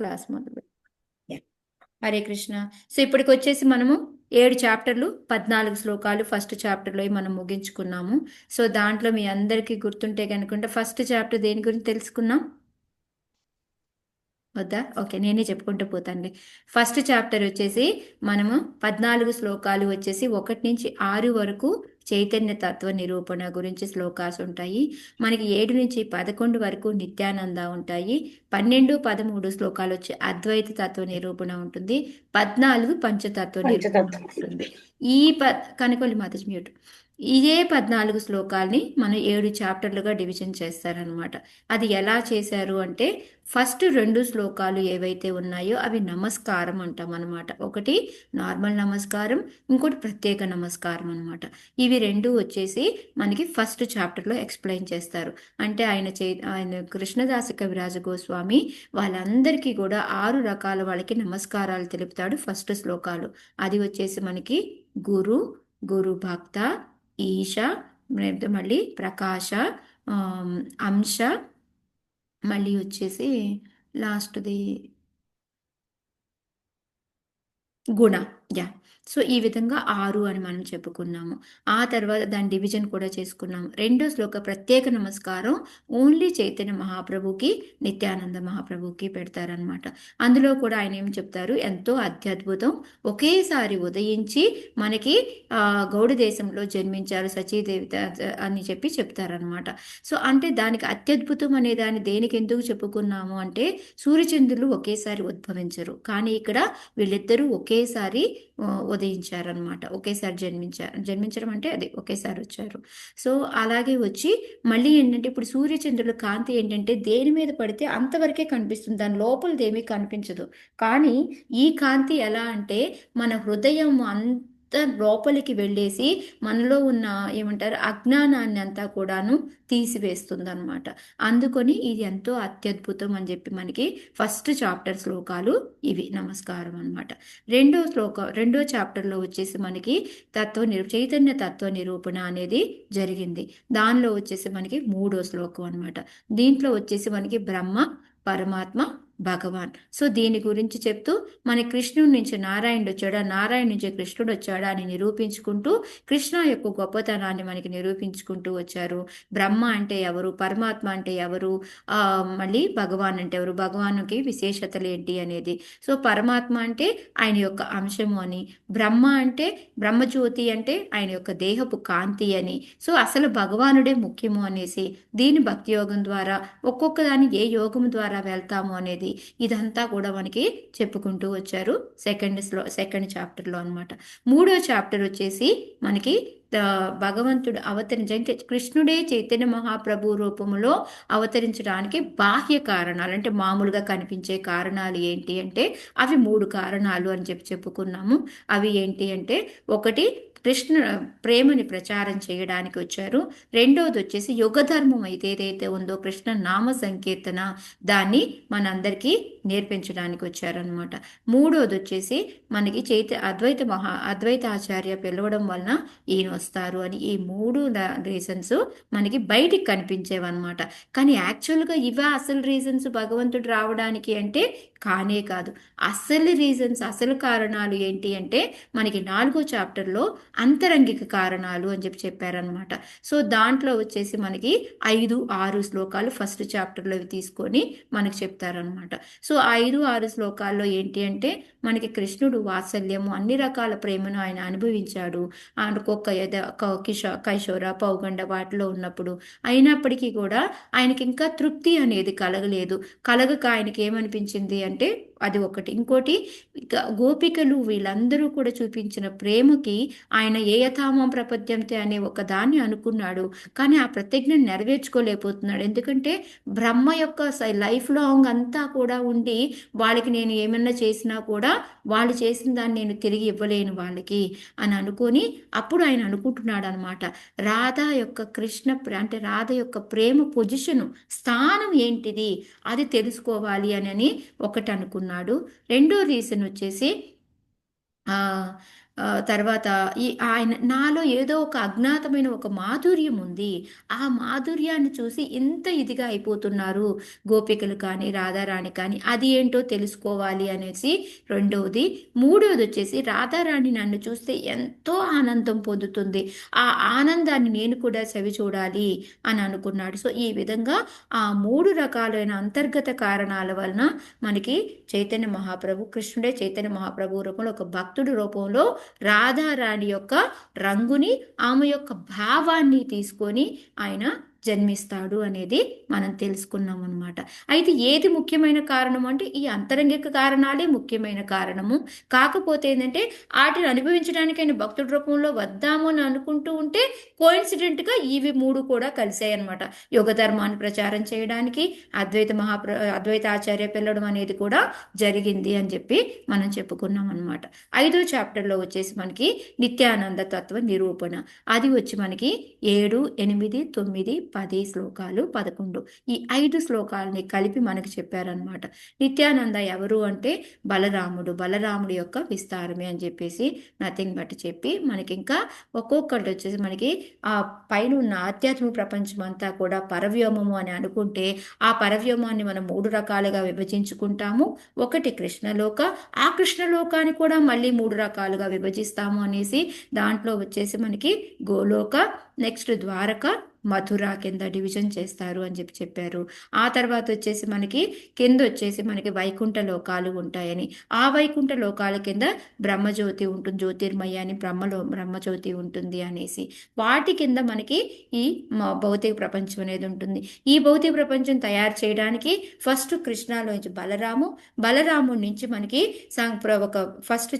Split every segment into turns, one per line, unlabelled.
Class మొదలు. Hare Krishna. So ఇప్పటికి వచ్చేసి మనము 7 చాప్టర్లు 14 శ్లోకాలు ఫస్ట్ చాప్టర్లో మనం ముగించుకున్నాము. సో దాంట్లో మీ అందరికీ గుర్తుంటే కనుకుంటే ఫస్ట్ చాప్టర్ దేని గురించి తెలుసుకున్నాం వద్దా? ఓకే, నేనే చెప్పుకుంటూ పోతానులే. ఫస్ట్ చాప్టర్ వచ్చేసి మనము 14 శ్లోకాలు వచ్చేసి 1 నుంచి 6 వరకు చైతన్య తత్వ నిరూపణ గురించి శ్లోకాస్ ఉంటాయి. మనకి 7 నుంచి 11 వరకు నిత్యానంద ఉంటాయి. 12, 13 శ్లోకాలు వచ్చి అద్వైత తత్వ నిరూపణ ఉంటుంది. 14 పంచతత్వ నిరూపణ
పంచతత్వం.
ఉంటుంది. ఈ కనుకోండి మాతాజీ మ్యూట్. ఇదే 14 శ్లోకాల్ని మనం 7 చాప్టర్లుగా డివిజన్ చేస్తారనమాట. అది ఎలా చేశారు అంటే ఫస్ట్ 2 శ్లోకాలు ఏవైతే ఉన్నాయో అవి నమస్కారం అంటాం అనమాట. ఒకటి నార్మల్ నమస్కారం, ఇంకోటి ప్రత్యేక నమస్కారం అనమాట. ఇవి రెండు వచ్చేసి మనకి ఫస్ట్ చాప్టర్లో ఎక్స్ప్లెయిన్ చేస్తారు. అంటే ఆయన కృష్ణదాస కవిరాజ గోస్వామి వాళ్ళందరికీ కూడా 6 రకాల వాళ్ళకి నమస్కారాలు తెలుపుతాడు ఫస్ట్ శ్లోకాలు. అది వచ్చేసి మనకి గురు, గురు భక్త, ఈశ, మళ్ళీ ప్రకాశ, అంశ, మళ్ళీ వచ్చేసి లాస్ట్ది గుణ. యా. సో ఈ విధంగా 6 అని మనం చెప్పుకున్నాము. ఆ తర్వాత దాని డివిజన్ కూడా చేసుకున్నాము. రెండో శ్లోక ప్రత్యేక నమస్కారం ఓన్లీ చైతన్య మహాప్రభుకి, నిత్యానంద మహాప్రభుకి పెడతారనమాట. అందులో కూడా ఆయన ఏం చెప్తారు, ఎంతో అత్యద్భుతం, ఒకేసారి ఉదయించి మనకి గౌడ దేశంలో జన్మించారు సచీదేవి అని చెప్పి చెప్తారనమాట. సో అంటే దానికి అత్యద్భుతం అనే దాన్ని దేనికి ఎందుకు చెప్పుకున్నాము అంటే సూర్యచంద్రులు ఒకేసారి ఉద్భవించరు, కానీ ఇక్కడ వీళ్ళిద్దరూ ఒకేసారి ఉదయించారనమాట. ఒకేసారి జన్మించడం అంటే అది ఒకేసారి వచ్చారు. సో అలాగే వచ్చి మళ్ళీ ఏంటంటే ఇప్పుడు సూర్యచంద్రుల కాంతి ఏంటంటే దేని మీద పడితే అంతవరకే కనిపిస్తుంది, దాని లోపలిది ఏమీ కనిపించదు. కానీ ఈ కాంతి ఎలా అంటే మన హృదయం అంత లోపలికి వెళ్ళేసి మనలో ఉన్న ఏమంటారు అజ్ఞానాన్ని అంతా కూడాను తీసివేస్తుంది అనమాట. అందుకొని ఇది ఎంతో అత్యద్భుతం అని చెప్పి మనకి ఫస్ట్ చాప్టర్ శ్లోకాలు ఇవి నమస్కారం అనమాట. రెండో చాప్టర్లో వచ్చేసి మనకి చైతన్య తత్వ నిరూపణ అనేది జరిగింది. దానిలో వచ్చేసి మనకి 3వ శ్లోకం అనమాట. దీంట్లో వచ్చేసి మనకి బ్రహ్మ, పరమాత్మ, భగవాన్. సో దీని గురించి చెప్తూ మన కృష్ణుడి నుంచి నారాయణుడు వచ్చాడా, నారాయణ నుంచి కృష్ణుడు వచ్చాడా అని నిరూపించుకుంటూ కృష్ణ యొక్క గొప్పతనాన్ని మనకి నిరూపించుకుంటూ వచ్చారు. బ్రహ్మ అంటే ఎవరు, పరమాత్మ అంటే ఎవరు, మళ్ళీ భగవాన్ అంటే ఎవరు, భగవానుకి విశేషతలు ఏంటి అనేది. సో పరమాత్మ అంటే ఆయన యొక్క అంశము అని, బ్రహ్మ అంటే బ్రహ్మజ్యోతి అంటే ఆయన యొక్క దేహపు కాంతి అని. సో అసలు భగవానుడే ముఖ్యము అనేసి దీని భక్తి యోగం ద్వారా ఒక్కొక్క దాన్ని ఏ యోగం ద్వారా వెళ్తాము అనేది ఇదంతా కూడా మనకి చెప్పుకుంటూ వచ్చారు సెకండ్ చాప్టర్లో అనమాట. 3వ చాప్టర్ వచ్చేసి మనకి భగవంతుడు అవతరించే కృష్ణుడే చైతన్య మహాప్రభు రూపములో అవతరించడానికి బాహ్య కారణాలు అంటే మామూలుగా కనిపించే కారణాలు ఏంటి అంటే అవి 3 కారణాలు అని చెప్పుకున్నాము. అవి ఏంటి అంటే ఒకటి కృష్ణ ప్రేమని ప్రచారం చేయడానికి వచ్చారు. రెండవది వచ్చేసి యుగ ధర్మం అయితే ఏదైతే ఉందో కృష్ణ నామ సంకీర్తన దాన్ని మనందరికీ నేర్పించడానికి వచ్చారనమాట. మూడవది వచ్చేసి మనకి అద్వైత ఆచార్య పిలవడం వలన ఈయన వస్తారు అని. ఈ 3 రీజన్స్ మనకి బయటికి కనిపించేవన్నమాట. కానీ యాక్చువల్గా ఇవే అసలు రీజన్స్ భగవంతుడు రావడానికి అంటే కానే కాదు. అసలు కారణాలు ఏంటి అంటే మనకి 4వ చాప్టర్లో అంతరంగిక కారణాలు అని చెప్పారనమాట. సో దాంట్లో వచ్చేసి మనకి 5, 6 శ్లోకాలు ఫస్ట్ చాప్టర్లో తీసుకొని మనకి చెప్తారనమాట. సో 5, 6 శ్లోకాల్లో ఏంటి అంటే మనకి కృష్ణుడు వాత్సల్యము అన్ని రకాల ప్రేమను ఆయన అనుభవించాడు. ఒక్కొక్క కైశోర, పౌగండ వాటిలో ఉన్నప్పుడు అయినప్పటికీ కూడా ఆయనకి ఇంకా తృప్తి అనేది కలగలేదు. కలగక ఆయనకి ఏమనిపించింది అంటే అది ఒకటి. ఇంకోటి గోపికలు వీళ్ళందరూ కూడా చూపించిన ప్రేమకి ఆయన ఏ యథామం ప్రపద్యంతే అనే ఒక దాన్ని అనుకున్నాడు, కానీ ఆ ప్రతిజ్ఞను నెరవేర్చుకోలేకపోతున్నాడు. ఎందుకంటే బ్రహ్మ యొక్క లైఫ్ లాంగ్ అంతా కూడా ఉండి వాళ్ళకి నేను ఏమన్నా చేసినా కూడా వాళ్ళు చేసిన దాన్ని నేను తిరిగి ఇవ్వలేను వాళ్ళకి అని అనుకొని అప్పుడు ఆయన అనుకుంటున్నాడు అనమాట, రాధ యొక్క ప్రేమ పొజిషను స్థానం ఏంటిది అది తెలుసుకోవాలి అని ఒకటి అనుకున్నాడు. రెండో రీజన్ వచ్చేసి తర్వాత ఆయన నాలో ఏదో ఒక అజ్ఞాతమైన ఒక మాధుర్యం ఉంది. ఆ మాధుర్యాన్ని చూసి ఇంత ఇదిగా అయిపోతున్నారు గోపికలు కానీ, రాధారాణి కానీ, అది ఏంటో తెలుసుకోవాలి అనేసి రెండవది. మూడవది వచ్చేసి రాధారాణి నన్ను చూస్తే ఎంతో ఆనందం పొందుతుంది. ఆ ఆనందాన్ని నేను కూడా చవి చూడాలి అని అనుకున్నాడు. సో ఈ విధంగా ఆ 3 రకాలైన అంతర్గత కారణాల వలన మనకి చైతన్య మహాప్రభు, కృష్ణుడే చైతన్య మహాప్రభు రూపంలో ఒక భక్తుడి రూపంలో రాధారాణి యొక్క రంగుని, ఆమె యొక్క భావాన్ని తీసుకొని ఆయన జన్మిస్తాడు అనేది మనం తెలుసుకున్నాం అనమాట. అయితే ఏది ముఖ్యమైన కారణం అంటే ఈ అంతరంగిక కారణాలే ముఖ్యమైన కారణము. కాకపోతే ఏంటంటే వాటిని అనుభవించడానికి ఆయన భక్తుడి రూపంలో వద్దాము అని అనుకుంటూ ఉంటే కోయిన్సిడెంట్గా ఇవి 3 కూడా కలిసాయి అనమాట. యుగ ధర్మాన్ని ప్రచారం చేయడానికి అద్వైత ఆచార్య పిల్లడం అనేది కూడా జరిగింది అని చెప్పి మనం చెప్పుకున్నాం అనమాట. 5వ చాప్టర్లో వచ్చేసి మనకి నిత్యానంద తత్వ నిరూపణ. అది వచ్చి మనకి 7, 8, 9, 10 శ్లోకాలు, 11 ఈ 5 శ్లోకాలని కలిపి మనకి చెప్పారనమాట. నిత్యానంద ఎవరు అంటే బలరాముడి యొక్క విస్తారమే అని చెప్పేసి నథింగ్ బట్ చెప్పి మనకి ఇంకా ఒక్కొక్కటి వచ్చేసి మనకి ఆ పైన ఉన్న ఆధ్యాత్మిక ప్రపంచం అంతా కూడా పరవ్యోమము అని అనుకుంటే ఆ పరవ్యోమాన్ని మనం 3 రకాలుగా విభజించుకుంటాము. ఒకటి కృష్ణలోక, ఆ కృష్ణలోకాన్ని కూడా మళ్ళీ 3 రకాలుగా విభజిస్తాము అనేసి దాంట్లో వచ్చేసి మనకి గోలోక, నెక్స్ట్ ద్వారక, మథుర కింద డివిజన్ చేస్తారు అని చెప్పారు. ఆ తర్వాత వచ్చేసి మనకి కింద వచ్చేసి మనకి వైకుంఠ లోకాలు ఉంటాయని, ఆ వైకుంఠ లోకాల కింద బ్రహ్మజ్యోతి ఉంటుంది, జ్యోతిర్మయ అని బ్రహ్మజ్యోతి ఉంటుంది అనేసి, వాటి కింద మనకి ఈ భౌతిక ప్రపంచం అనేది ఉంటుంది. ఈ భౌతిక ప్రపంచం తయారు చేయడానికి ఫస్ట్ కృష్ణలోంచి బలరాముడి నుంచి మనకి ఒక ఫస్ట్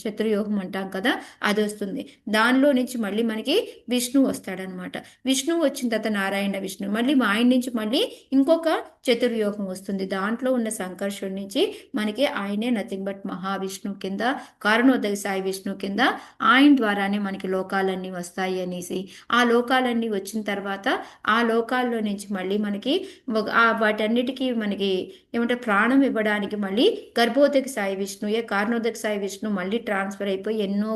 చతుర్యోగం అంటాం కదా, అది వస్తుంది. దానిలో నుంచి మళ్ళీ మనకి విష్ణు వస్తాడనమాట. విష్ణువు వచ్చిన తర్వాత నారాయణ విష్ణు, మళ్ళీ ఆయన నుంచి మళ్ళీ ఇంకొక చతుర్యోగం వస్తుంది. దాంట్లో ఉన్న సంకర్షుడి నుంచి మనకి ఆయనే నథింగ్ బట్ మహావిష్ణు కింద, కారణోదయ సాయి విష్ణు కింద ఆయన ద్వారానే మనకి లోకాలన్నీ వస్తాయి అనేసి, ఆ లోకాలన్నీ వచ్చిన తర్వాత ఆ లోకాల్లో నుంచి మళ్ళీ మనకి వాటన్నిటికీ మనకి ఏమంటే ప్రాణం ఇవ్వడానికి మళ్ళీ గర్భోదక సాయి విష్ణుయే, కారణోదక సాయి విష్ణు మళ్ళీ ట్రాన్స్ఫర్ అయిపోయి ఎన్నో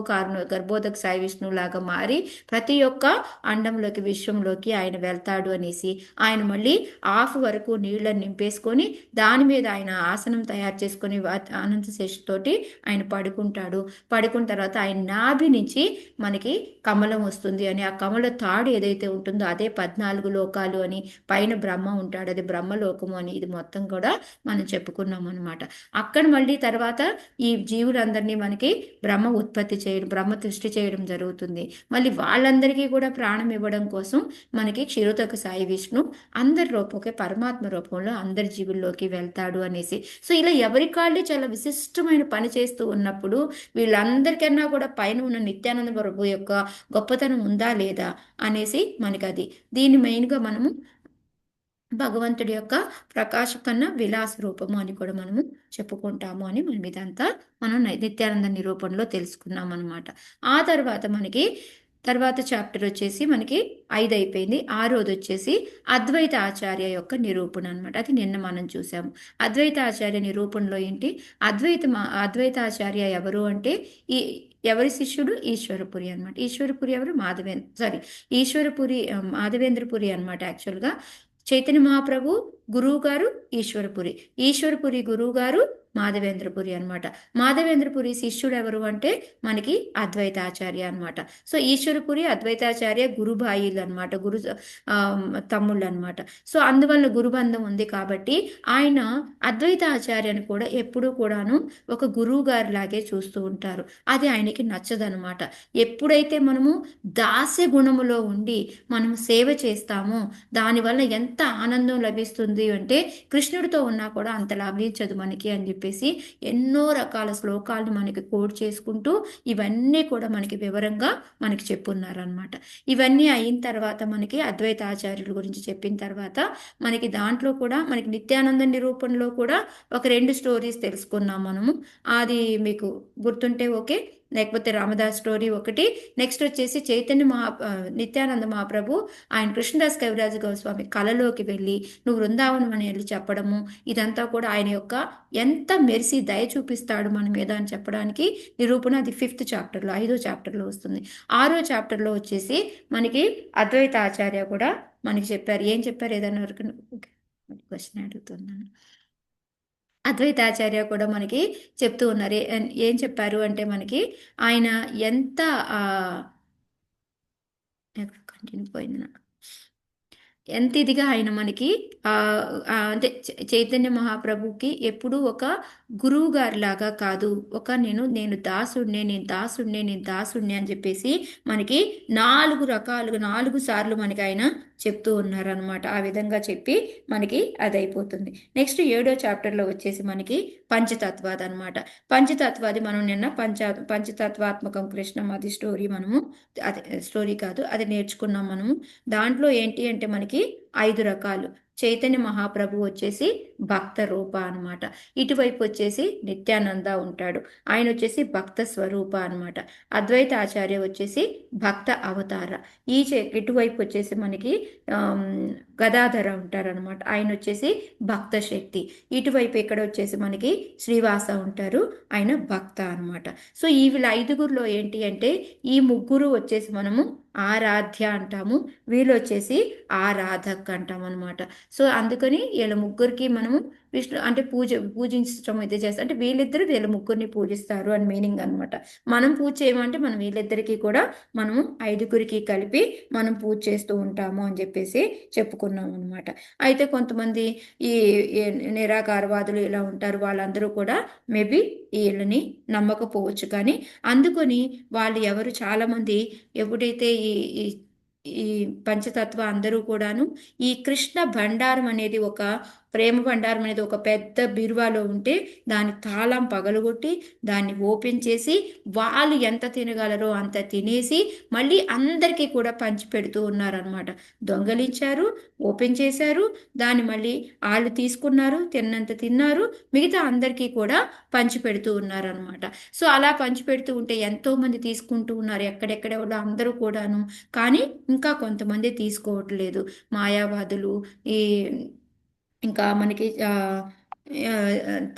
గర్భోదక సాయి విష్ణు లాగా మారి ప్రతి ఒక్క అండంలోకి, విశ్వంలోకి ఆయన వెళ్తాడు అనేసి, ఆయన మళ్ళీ హాఫ్ వరకు నీళ్ళని నింపేసుకొని దాని మీద ఆయన ఆసనం తయారు చేసుకొని అనంత శేషతోటి ఆయన పడుకుంటాడు. పడుకున్న తర్వాత ఆయన నాభి నుంచి మనకి కమలం వస్తుంది అని, ఆ కమల తాడు ఏదైతే ఉంటుందో అదే 14 లోకాలు అని, పైన బ్రహ్మ ఉంటాడు అది బ్రహ్మలోకము అని, ఇది మొత్తం కూడా మనం చెప్పుకున్నాం అనమాట. అక్కడ మళ్ళీ తర్వాత ఈ జీవులందరినీ మనకి బ్రహ్మ సృష్టి చేయడం జరుగుతుంది. మళ్ళీ వాళ్ళందరికీ కూడా ప్రాణం ఇవ్వడం కోసం మనకి క్షీరోదక సాయి విష్ణు అందరి రూపంకే పరమాత్మ రూపంలో అందరి జీవుల్లోకి వెళ్తాడు అనేసి. సో ఇలా ఎవరి కాళ్ళే చాలా విశిష్టమైన పని చేస్తూ ఉన్నప్పుడు వీళ్ళందరికన్నా కూడా పైన ఉన్న నిత్యానంద ప్రభు యొక్క గొప్పతనం ఉందా లేదా అనేసి మనకి అది. దీన్ని మెయిన్గా మనము భగవంతుడి యొక్క ప్రకాశ కన్నా విలాస రూపము అని కూడా మనము చెప్పుకుంటాము అని మనం ఇదంతా మనం నిత్యానంద నిరూపణలో తెలుసుకున్నాం అనమాట. ఆ తర్వాత చాప్టర్ వచ్చేసి మనకి 5 అయిపోయింది. 6వది వచ్చేసి అద్వైత ఆచార్య యొక్క నిరూపణ అనమాట. అది నిన్న మనం చూసాము. అద్వైత ఆచార్య నిరూపణలో ఏంటి, అద్వైత ఆచార్య ఎవరు అంటే ఎవరి శిష్యుడు ఈశ్వరపురి అనమాట. ఈశ్వరపురి ఎవరు, మాధవేంద్రపురి అనమాట. యాక్చువల్గా చైతన్య మహాప్రభు గురువు గారు ఈశ్వరపురి గురువు గారు మాధవేంద్రపురి అనమాట. మాధవేంద్రపురి శిష్యుడు ఎవరు అంటే మనకి అద్వైతాచార్య అనమాట. సో ఈశ్వరపురి అద్వైతాచార్య గురుబాయిలు అనమాట, తమ్ముళ్ళు అనమాట. సో అందువల్ల గురుబంధం ఉంది కాబట్టి ఆయన అద్వైతాచార్యని కూడా ఎప్పుడూ కూడాను ఒక గురువు గారి లాగే చూస్తూ ఉంటారు. అది ఆయనకి నచ్చదనమాట. ఎప్పుడైతే మనము దాస్య గుణములో ఉండి మనం సేవ చేస్తామో దానివల్ల ఎంత ఆనందం లభిస్తుంది అంటే కృష్ణుడితో ఉన్నా కూడా అంత లభించదు మనకి అని చెప్పేసి ఎన్నో రకాల శ్లోకాలను మనకి కోడ్ చేసుకుంటూ ఇవన్నీ కూడా మనకి వివరంగా మనకి చెప్పున్నారనమాట. ఇవన్నీ అయిన తర్వాత మనకి అద్వైత ఆచార్యుల గురించి చెప్పిన తర్వాత మనకి దాంట్లో కూడా మనకి నిత్యానంద నిరూపణలో కూడా ఒక 2 స్టోరీస్ తెలుసుకున్నాం మనము. అది మీకు గుర్తుంటే ఓకే. లేకపోతే రామదాస్ స్టోరీ ఒకటి, నెక్స్ట్ వచ్చేసి చైతన్య నిత్యానంద మహాప్రభు ఆయన కృష్ణదాస్ కవిరాజు గోస్వామి కళలోకి వెళ్ళి నువ్వు బృందావనం అని వెళ్ళి చెప్పడము, ఇదంతా కూడా ఆయన యొక్క ఎంత మెరిసి దయ చూపిస్తాడు మన మీద అని చెప్పడానికి నిరూపణ. అది 5th చాప్టర్లో, 5వ చాప్టర్లో వస్తుంది. 6వ చాప్టర్లో వచ్చేసి మనకి అద్వైత ఆచార్య కూడా మనకి చెప్పారు. ఏం చెప్పారు? ఏదైనా వరకు క్వశ్చన్ అడుగుతున్నాను. అద్వైతాచార్య కూడా మనకి చెప్తూ ఉన్నారు. ఏం చెప్పారు అంటే మనకి ఆయన ఎంత కంటిన్యూ పోయింది నాకు, ఎంత ఇదిగా ఆయన మనకి అంటే చైతన్య మహాప్రభుకి ఎప్పుడూ ఒక గురువు గారి లాగా కాదు, ఒక నేను దాసుడినే, నేను దాసుడినే అని చెప్పేసి మనకి 4 సార్లు మనకి ఆయన చెప్తూ ఉన్నారనమాట. ఆ విధంగా చెప్పి మనకి అది అయిపోతుంది. నెక్స్ట్ 7వ చాప్టర్లో వచ్చేసి మనకి పంచతత్వాది అనమాట. పంచతత్వాది మనం నిన్న పంచతత్వాత్మకం కృష్ణం అది స్టోరీ మనము, అది స్టోరీ కాదు, అది నేర్చుకున్నాం మనము. దాంట్లో ఏంటి అంటే మనకి 5 రకాలు. చైతన్య మహాప్రభు వచ్చేసి భక్త రూప అనమాట. ఇటువైపు వచ్చేసి నిత్యానంద ఉంటాడు, ఆయన వచ్చేసి భక్త స్వరూప అనమాట. అద్వైత ఆచార్య వచ్చేసి భక్త అవతార. ఇటువైపు వచ్చేసి మనకి గదాధర ఉంటారనమాట, ఆయన వచ్చేసి భక్త శక్తి. ఇటువైపు ఇక్కడ వచ్చేసి మనకి శ్రీవాస ఉంటారు, ఆయన భక్త అనమాట. సో ఈ వీళ్ళ 5గురిలో ఏంటి అంటే ఈ ముగ్గురు వచ్చేసి మనము ఆరాధ్య అంటాము, వీళ్ళు వచ్చేసి ఆరాధక్ అంటాం అనమాట. సో అందుకని వీళ్ళ ముగ్గురికి మనము విష్ణు అంటే పూజించడం అయితే చేస్తాం, అంటే వీళ్ళ ముగ్గురిని పూజిస్తారు అని మీనింగ్ అనమాట. మనం పూజ చేయమంటే మనం వీళ్ళిద్దరికీ కూడా మనము 5గురికి కలిపి మనం పూజ చేస్తూ ఉంటాము అని చెప్పేసి చెప్పుకున్నాం అనమాట. అయితే కొంతమంది ఈ నిరాకారవాదులు ఇలా ఉంటారు, వాళ్ళందరూ కూడా మేబీ వీళ్ళని నమ్మకపోవచ్చు, కానీ అందుకొని వాళ్ళు ఎవరు చాలామంది ఎప్పుడైతే ఈ ఈ పంచతత్వ అందరూ కూడాను ఈ కృష్ణ భండారం అనేది ఒక ప్రేమ భండారం అనేది ఒక పెద్ద బీరువాలో ఉంటే దాని తాళం పగలగొట్టి దాన్ని ఓపెన్ చేసి వాళ్ళు ఎంత తినగలరో అంత తినేసి మళ్ళీ అందరికీ కూడా పంచి పెడుతూ ఉన్నారనమాట. దొంగలించారు, ఓపెన్ చేశారు, దాన్ని మళ్ళీ వాళ్ళు తీసుకున్నారు, తిన్నంత తిన్నారు, మిగతా అందరికీ కూడా పంచి పెడుతూ ఉన్నారనమాట. సో అలా పంచి పెడుతూ ఉంటే ఎంతో మంది తీసుకుంటూ ఉన్నారు, ఎక్కడెక్కడ అందరూ కూడాను. కానీ ఇంకా కొంతమంది తీసుకోవట్లేదు, మాయావాదులు, ఈ ఇంకా మనకి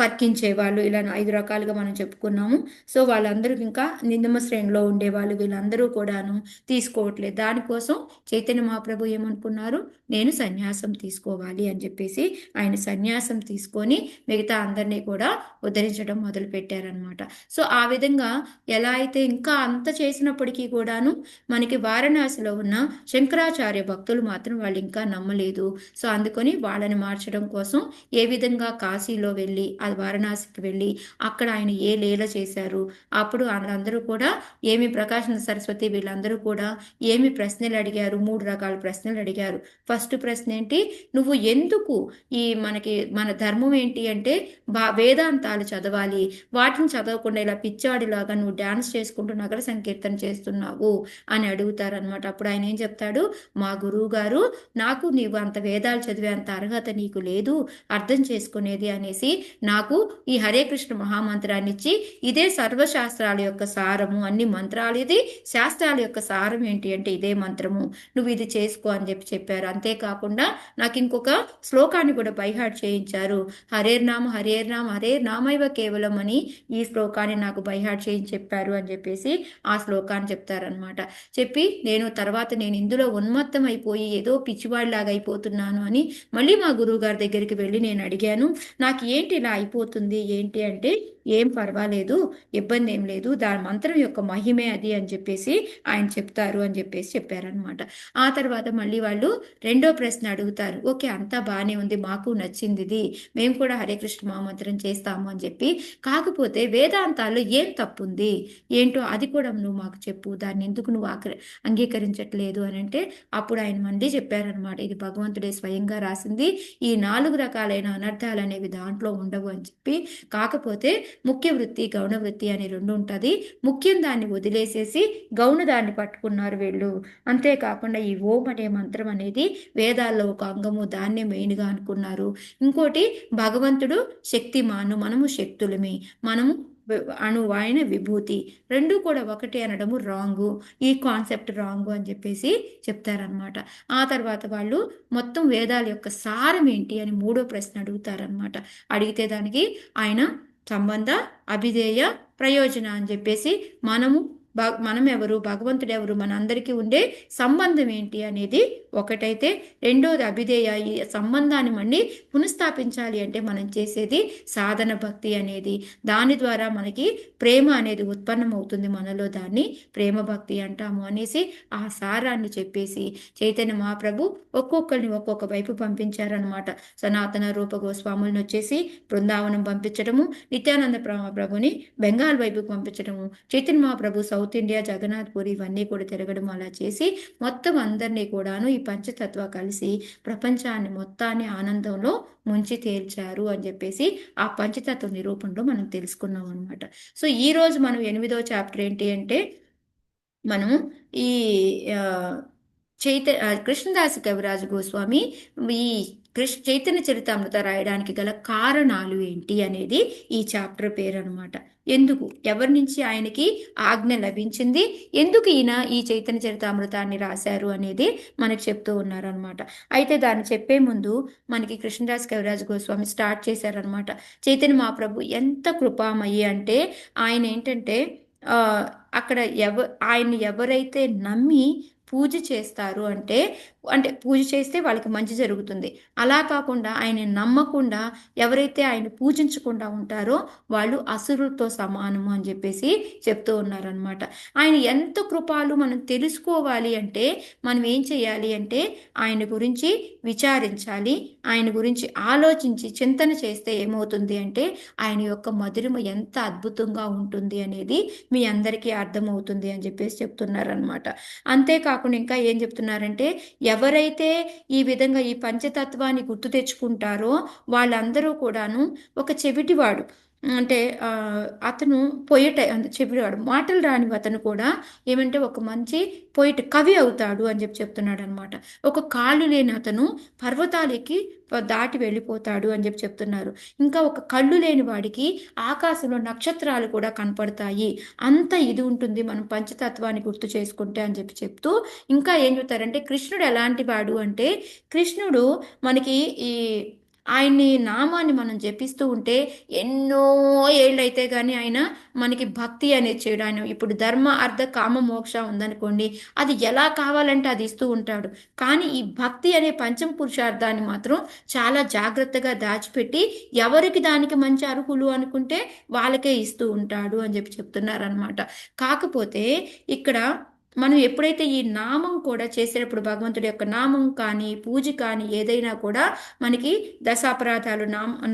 పక్కించే వాళ్ళు, ఇలా 5 రకాలుగా మనం చెప్పుకున్నాము. సో వాళ్ళందరూ ఇంకా నిందమ శ్రేణిలో ఉండేవాళ్ళు, వీళ్ళందరూ కూడాను తీసుకోవట్లేదు. దానికోసం చైతన్య మహాప్రభు ఏమనుకున్నారు, నేను సన్యాసం తీసుకోవాలి అని చెప్పేసి ఆయన సన్యాసం తీసుకొని మిగతా అందరినీ కూడా ఉద్ధరించడం మొదలు పెట్టారనమాట. సో ఆ విధంగా ఎలా అయితే ఇంకా అంత చేసినప్పటికీ కూడాను మనకి వారణాసిలో ఉన్న శంకరాచార్య భక్తులు మాత్రం వాళ్ళు ఇంకా నమ్మలేదు. సో అందుకొని వాళ్ళని మార్చడం కోసం ఏ విధంగా కాశీలో వెళ్ళి అది వారణాసికి వెళ్ళి అక్కడ ఆయన ఏ లీల చేశారు, అప్పుడు అందరూ కూడా ఏమి ప్రకాశం సరస్వతి వీళ్ళందరూ కూడా ఏమి ప్రశ్నలు అడిగారు, 3 రకాల ప్రశ్నలు అడిగారు. ఫస్ట్ ప్రశ్న ఏంటి, నువ్వు ఎందుకు మన ధర్మం ఏంటి అంటే వేదాంతాలు చదవాలి, వాటిని చదవకుండా ఇలా పిచ్చాడిలాగా నువ్వు డ్యాన్స్ చేసుకుంటూ నగర సంకీర్తన చేస్తున్నావు అని అడుగుతారనమాట. అప్పుడు ఆయన ఏం చెప్తాడు, మా గురువు గారు నాకు నీవు అంత వేదాలు చదివే అంత అర్హత నీకు లేదు అర్థం చేసుకునేది అనేసి నాకు ఈ హరే కృష్ణ మహామంత్రాన్ని ఇచ్చి ఇదే సర్వశాస్త్రాల యొక్క సారము, అన్ని మంత్రాలు ఇది, శాస్త్రాల యొక్క సారం ఏంటి అంటే ఇదే మంత్రము, నువ్వు ఇది చేసుకో అని చెప్పారు. అంతేకాకుండా నాకు ఇంకొక శ్లోకాన్ని కూడా బైహార్ట్ చేయించారు, హరేర్నామ హరేర్నామ హరేర్నామైవ కేవలం అని ఈ శ్లోకాన్ని నాకు బైహార్ట్ చేయించి చెప్పారు అని చెప్పేసి ఆ శ్లోకాన్ని చెప్తారనమాట. చెప్పి నేను ఇందులో ఉన్మత్తం అయిపోయి ఏదో పిచ్చివాడిలాగా అయిపోతున్నాను అని మళ్ళీ మా గురువు గారి దగ్గరికి వెళ్ళి నేను అడిగాను, నాకు ఏంటి ఇలా అయిపోతుంది ఏంటి అంటే ఏం పర్వాలేదు, ఇబ్బంది ఏం లేదు, దాని మంత్రం యొక్క మహిమే అది అని చెప్పేసి ఆయన చెప్తారు అని చెప్పేసి చెప్పారనమాట. ఆ తర్వాత మళ్ళీ వాళ్ళు 2వ ప్రశ్న అడుగుతారు, ఓకే అంతా బాగానే ఉంది, మాకు నచ్చింది ఇది, మేము కూడా హరే కృష్ణ మహామంత్రం చేస్తాము అని చెప్పి, కాకపోతే వేదాంతాల్లో ఏం తప్పు ఉంది ఏంటో అది కూడా నువ్వు మాకు చెప్పు, దాన్ని ఎందుకు నువ్వు అంగీకరించట్లేదు అని అంటే అప్పుడు ఆయన మళ్ళీ చెప్పారనమాట, ఇది భగవంతుడే స్వయంగా రాసింది, ఈ 4 రకాలైన అనర్థాలు అనేవి దాంట్లో ఉండవు అని చెప్పి, కాకపోతే ముఖ్య వృత్తి గౌణ వృత్తి అని 2 ఉంటుంది, ముఖ్యం దాన్ని వదిలేసేసి గౌణ దాన్ని పట్టుకున్నారు వీళ్ళు. అంతేకాకుండా ఈ ఓం అనే మంత్రం అనేది వేదాల్లో ఒక అంగము, దాన్నే మెయిన్గా అనుకున్నారు. ఇంకోటి భగవంతుడు శక్తిమాను, మనము శక్తులమే, మనము అణువాయన విభూతి రెండు కూడా ఒకటి అనడము రాంగు, ఈ కాన్సెప్ట్ రాంగు అని చెప్పేసి చెప్తారనమాట. ఆ తర్వాత వాళ్ళు మొత్తం వేదాల యొక్క సారం ఏంటి అని మూడో ప్రశ్న అడుగుతారనమాట. అడిగితే దానికి ఆయన సంబంధ, అభిధేయ, ప్రయోజన అని చెప్పేసి మనము మనం ఎవరు, భగవంతుడు ఎవరు, మన అందరికీ ఉండే సంబంధం ఏంటి అనేది ఒకటైతే, రెండోది అభిధేయ, ఈ సంబంధాన్ని మళ్ళీ పునఃస్థాపించాలి అంటే మనం చేసేది సాధన భక్తి అనేది. దాని ద్వారా మనకి ప్రేమ అనేది ఉత్పన్నమవుతుంది మనలో, దాన్ని ప్రేమ భక్తి అంటాము అనేసి ఆ సారాన్ని చెప్పేసి చైతన్య మహాప్రభు ఒక్కొక్కరిని ఒక్కొక్క వైపు పంపించారనమాట. సనాతన రూప గోస్వాములను వచ్చేసి బృందావనం పంపించడము, నిత్యానంద ప్రభుని బెంగాల్ వైపుకు పంపించడము, చైతన్య మహాప్రభు సౌత్ ఇండియా, జగన్నాథ్ పూరి ఇవన్నీ కూడా తిరగడం, అలా చేసి మొత్తం అందరినీ కూడాను ఈ పంచతత్వ కలిసి ప్రపంచాన్ని మొత్తాన్ని ఆనందంలో ముంచి తేల్చారు అని చెప్పేసి ఆ పంచతత్వ నిరూపణలో మనం తెలుసుకున్నాం అనమాట. సో ఈ రోజు మనం 8వ చాప్టర్ ఏంటి అంటే, మనము ఈ కృష్ణదాస కవిరాజు గోస్వామి ఈ చైతన్య చరితామృత రాయడానికి గల కారణాలు ఏంటి అనేది ఈ చాప్టర్ పేరు అనమాట. ఎందుకు, ఎవరి నుంచి ఆయనకి ఆజ్ఞ లభించింది, ఎందుకు ఈయన ఈ చైతన్య చరితామృతాన్ని రాశారు అనేది మనకు చెప్తూ ఉన్నారనమాట. అయితే దాన్ని చెప్పే ముందు మనకి కృష్ణదాస్ కవిరాజు గోస్వామి స్టార్ట్ చేశారనమాట. చైతన్య మహాప్రభు ఎంత కృపామయ్యి అంటే, ఆయన ఏంటంటే అక్కడ ఆయన్ని ఎవరైతే నమ్మి పూజ చేస్తారు అంటే, పూజ చేస్తే వాళ్ళకి మంచి జరుగుతుంది. అలా కాకుండా ఆయన నమ్మకుండా ఎవరైతే ఆయన పూజించకుండా ఉంటారో వాళ్ళు అసురులతో సమానము అని చెప్పేసి చెప్తూ ఉన్నారనమాట. ఆయన ఎంత కృపాలు మనం తెలుసుకోవాలి అంటే మనం ఏం చేయాలి అంటే, ఆయన గురించి విచారించాలి, ఆయన గురించి ఆలోచించి చింతన చేస్తే ఏమవుతుంది అంటే, ఆయన యొక్క మధురిమ ఎంత అద్భుతంగా ఉంటుంది అనేది మీ అందరికీ అర్థమవుతుంది అని చెప్పేసి చెప్తున్నారనమాట. అంతేకాకుండా ఇంకా ఏం చెప్తున్నారంటే, ఎవరైతే ఈ విధంగా ఈ పంచతత్వాన్ని గుర్తు తెచ్చుకుంటారో వాళ్ళందరూ కూడాను ఒక చెవిటివాడు, అంటే అతను పొయిట, అంటే చెప్పేవాడు మాటలు రాని అతను కూడా ఏమంటే ఒక మంచి పొయిట్, కవి అవుతాడు అని చెప్తున్నాడు అనమాట. ఒక కాళ్ళు లేని అతను పర్వతాలకి దాటి వెళ్ళిపోతాడు అని చెప్తున్నారు. ఇంకా ఒక కళ్ళు లేని వాడికి ఆకాశంలో నక్షత్రాలు కూడా కనపడతాయి, అంత ఇది ఉంటుంది మనం పంచతత్వాన్ని గుర్తు చేసుకుంటే అని చెప్తూ ఇంకా ఏం చెప్తారంటే, కృష్ణుడు ఎలాంటి వాడు అంటే, కృష్ణుడు మనకి ఈ ఆయన్ని నామాన్ని మనం జపిస్తూ ఉంటే ఎన్నో ఏళ్ళైతే కానీ ఆయన మనకి భక్తి అనేది చేయడం. ఆయన ఇప్పుడు ధర్మ అర్థ కామ మోక్ష ఉందనుకోండి, అది ఎలా కావాలంటే అది ఇస్తూ ఉంటాడు. కానీ ఈ భక్తి అనే పంచమ పురుషార్థాన్ని మాత్రం చాలా జాగ్రత్తగా దాచిపెట్టి ఎవరికి దానికి మంచి అర్హులు అనుకుంటే వాళ్ళకే ఇస్తూ ఉంటాడు అని చెప్తున్నారనమాట. కాకపోతే ఇక్కడ మనం ఎప్పుడైతే ఈ నామం కూడా చేసేటప్పుడు, భగవంతుడి యొక్క నామం కానీ పూజ కానీ ఏదైనా కూడా మనకి దశాపరాధాలు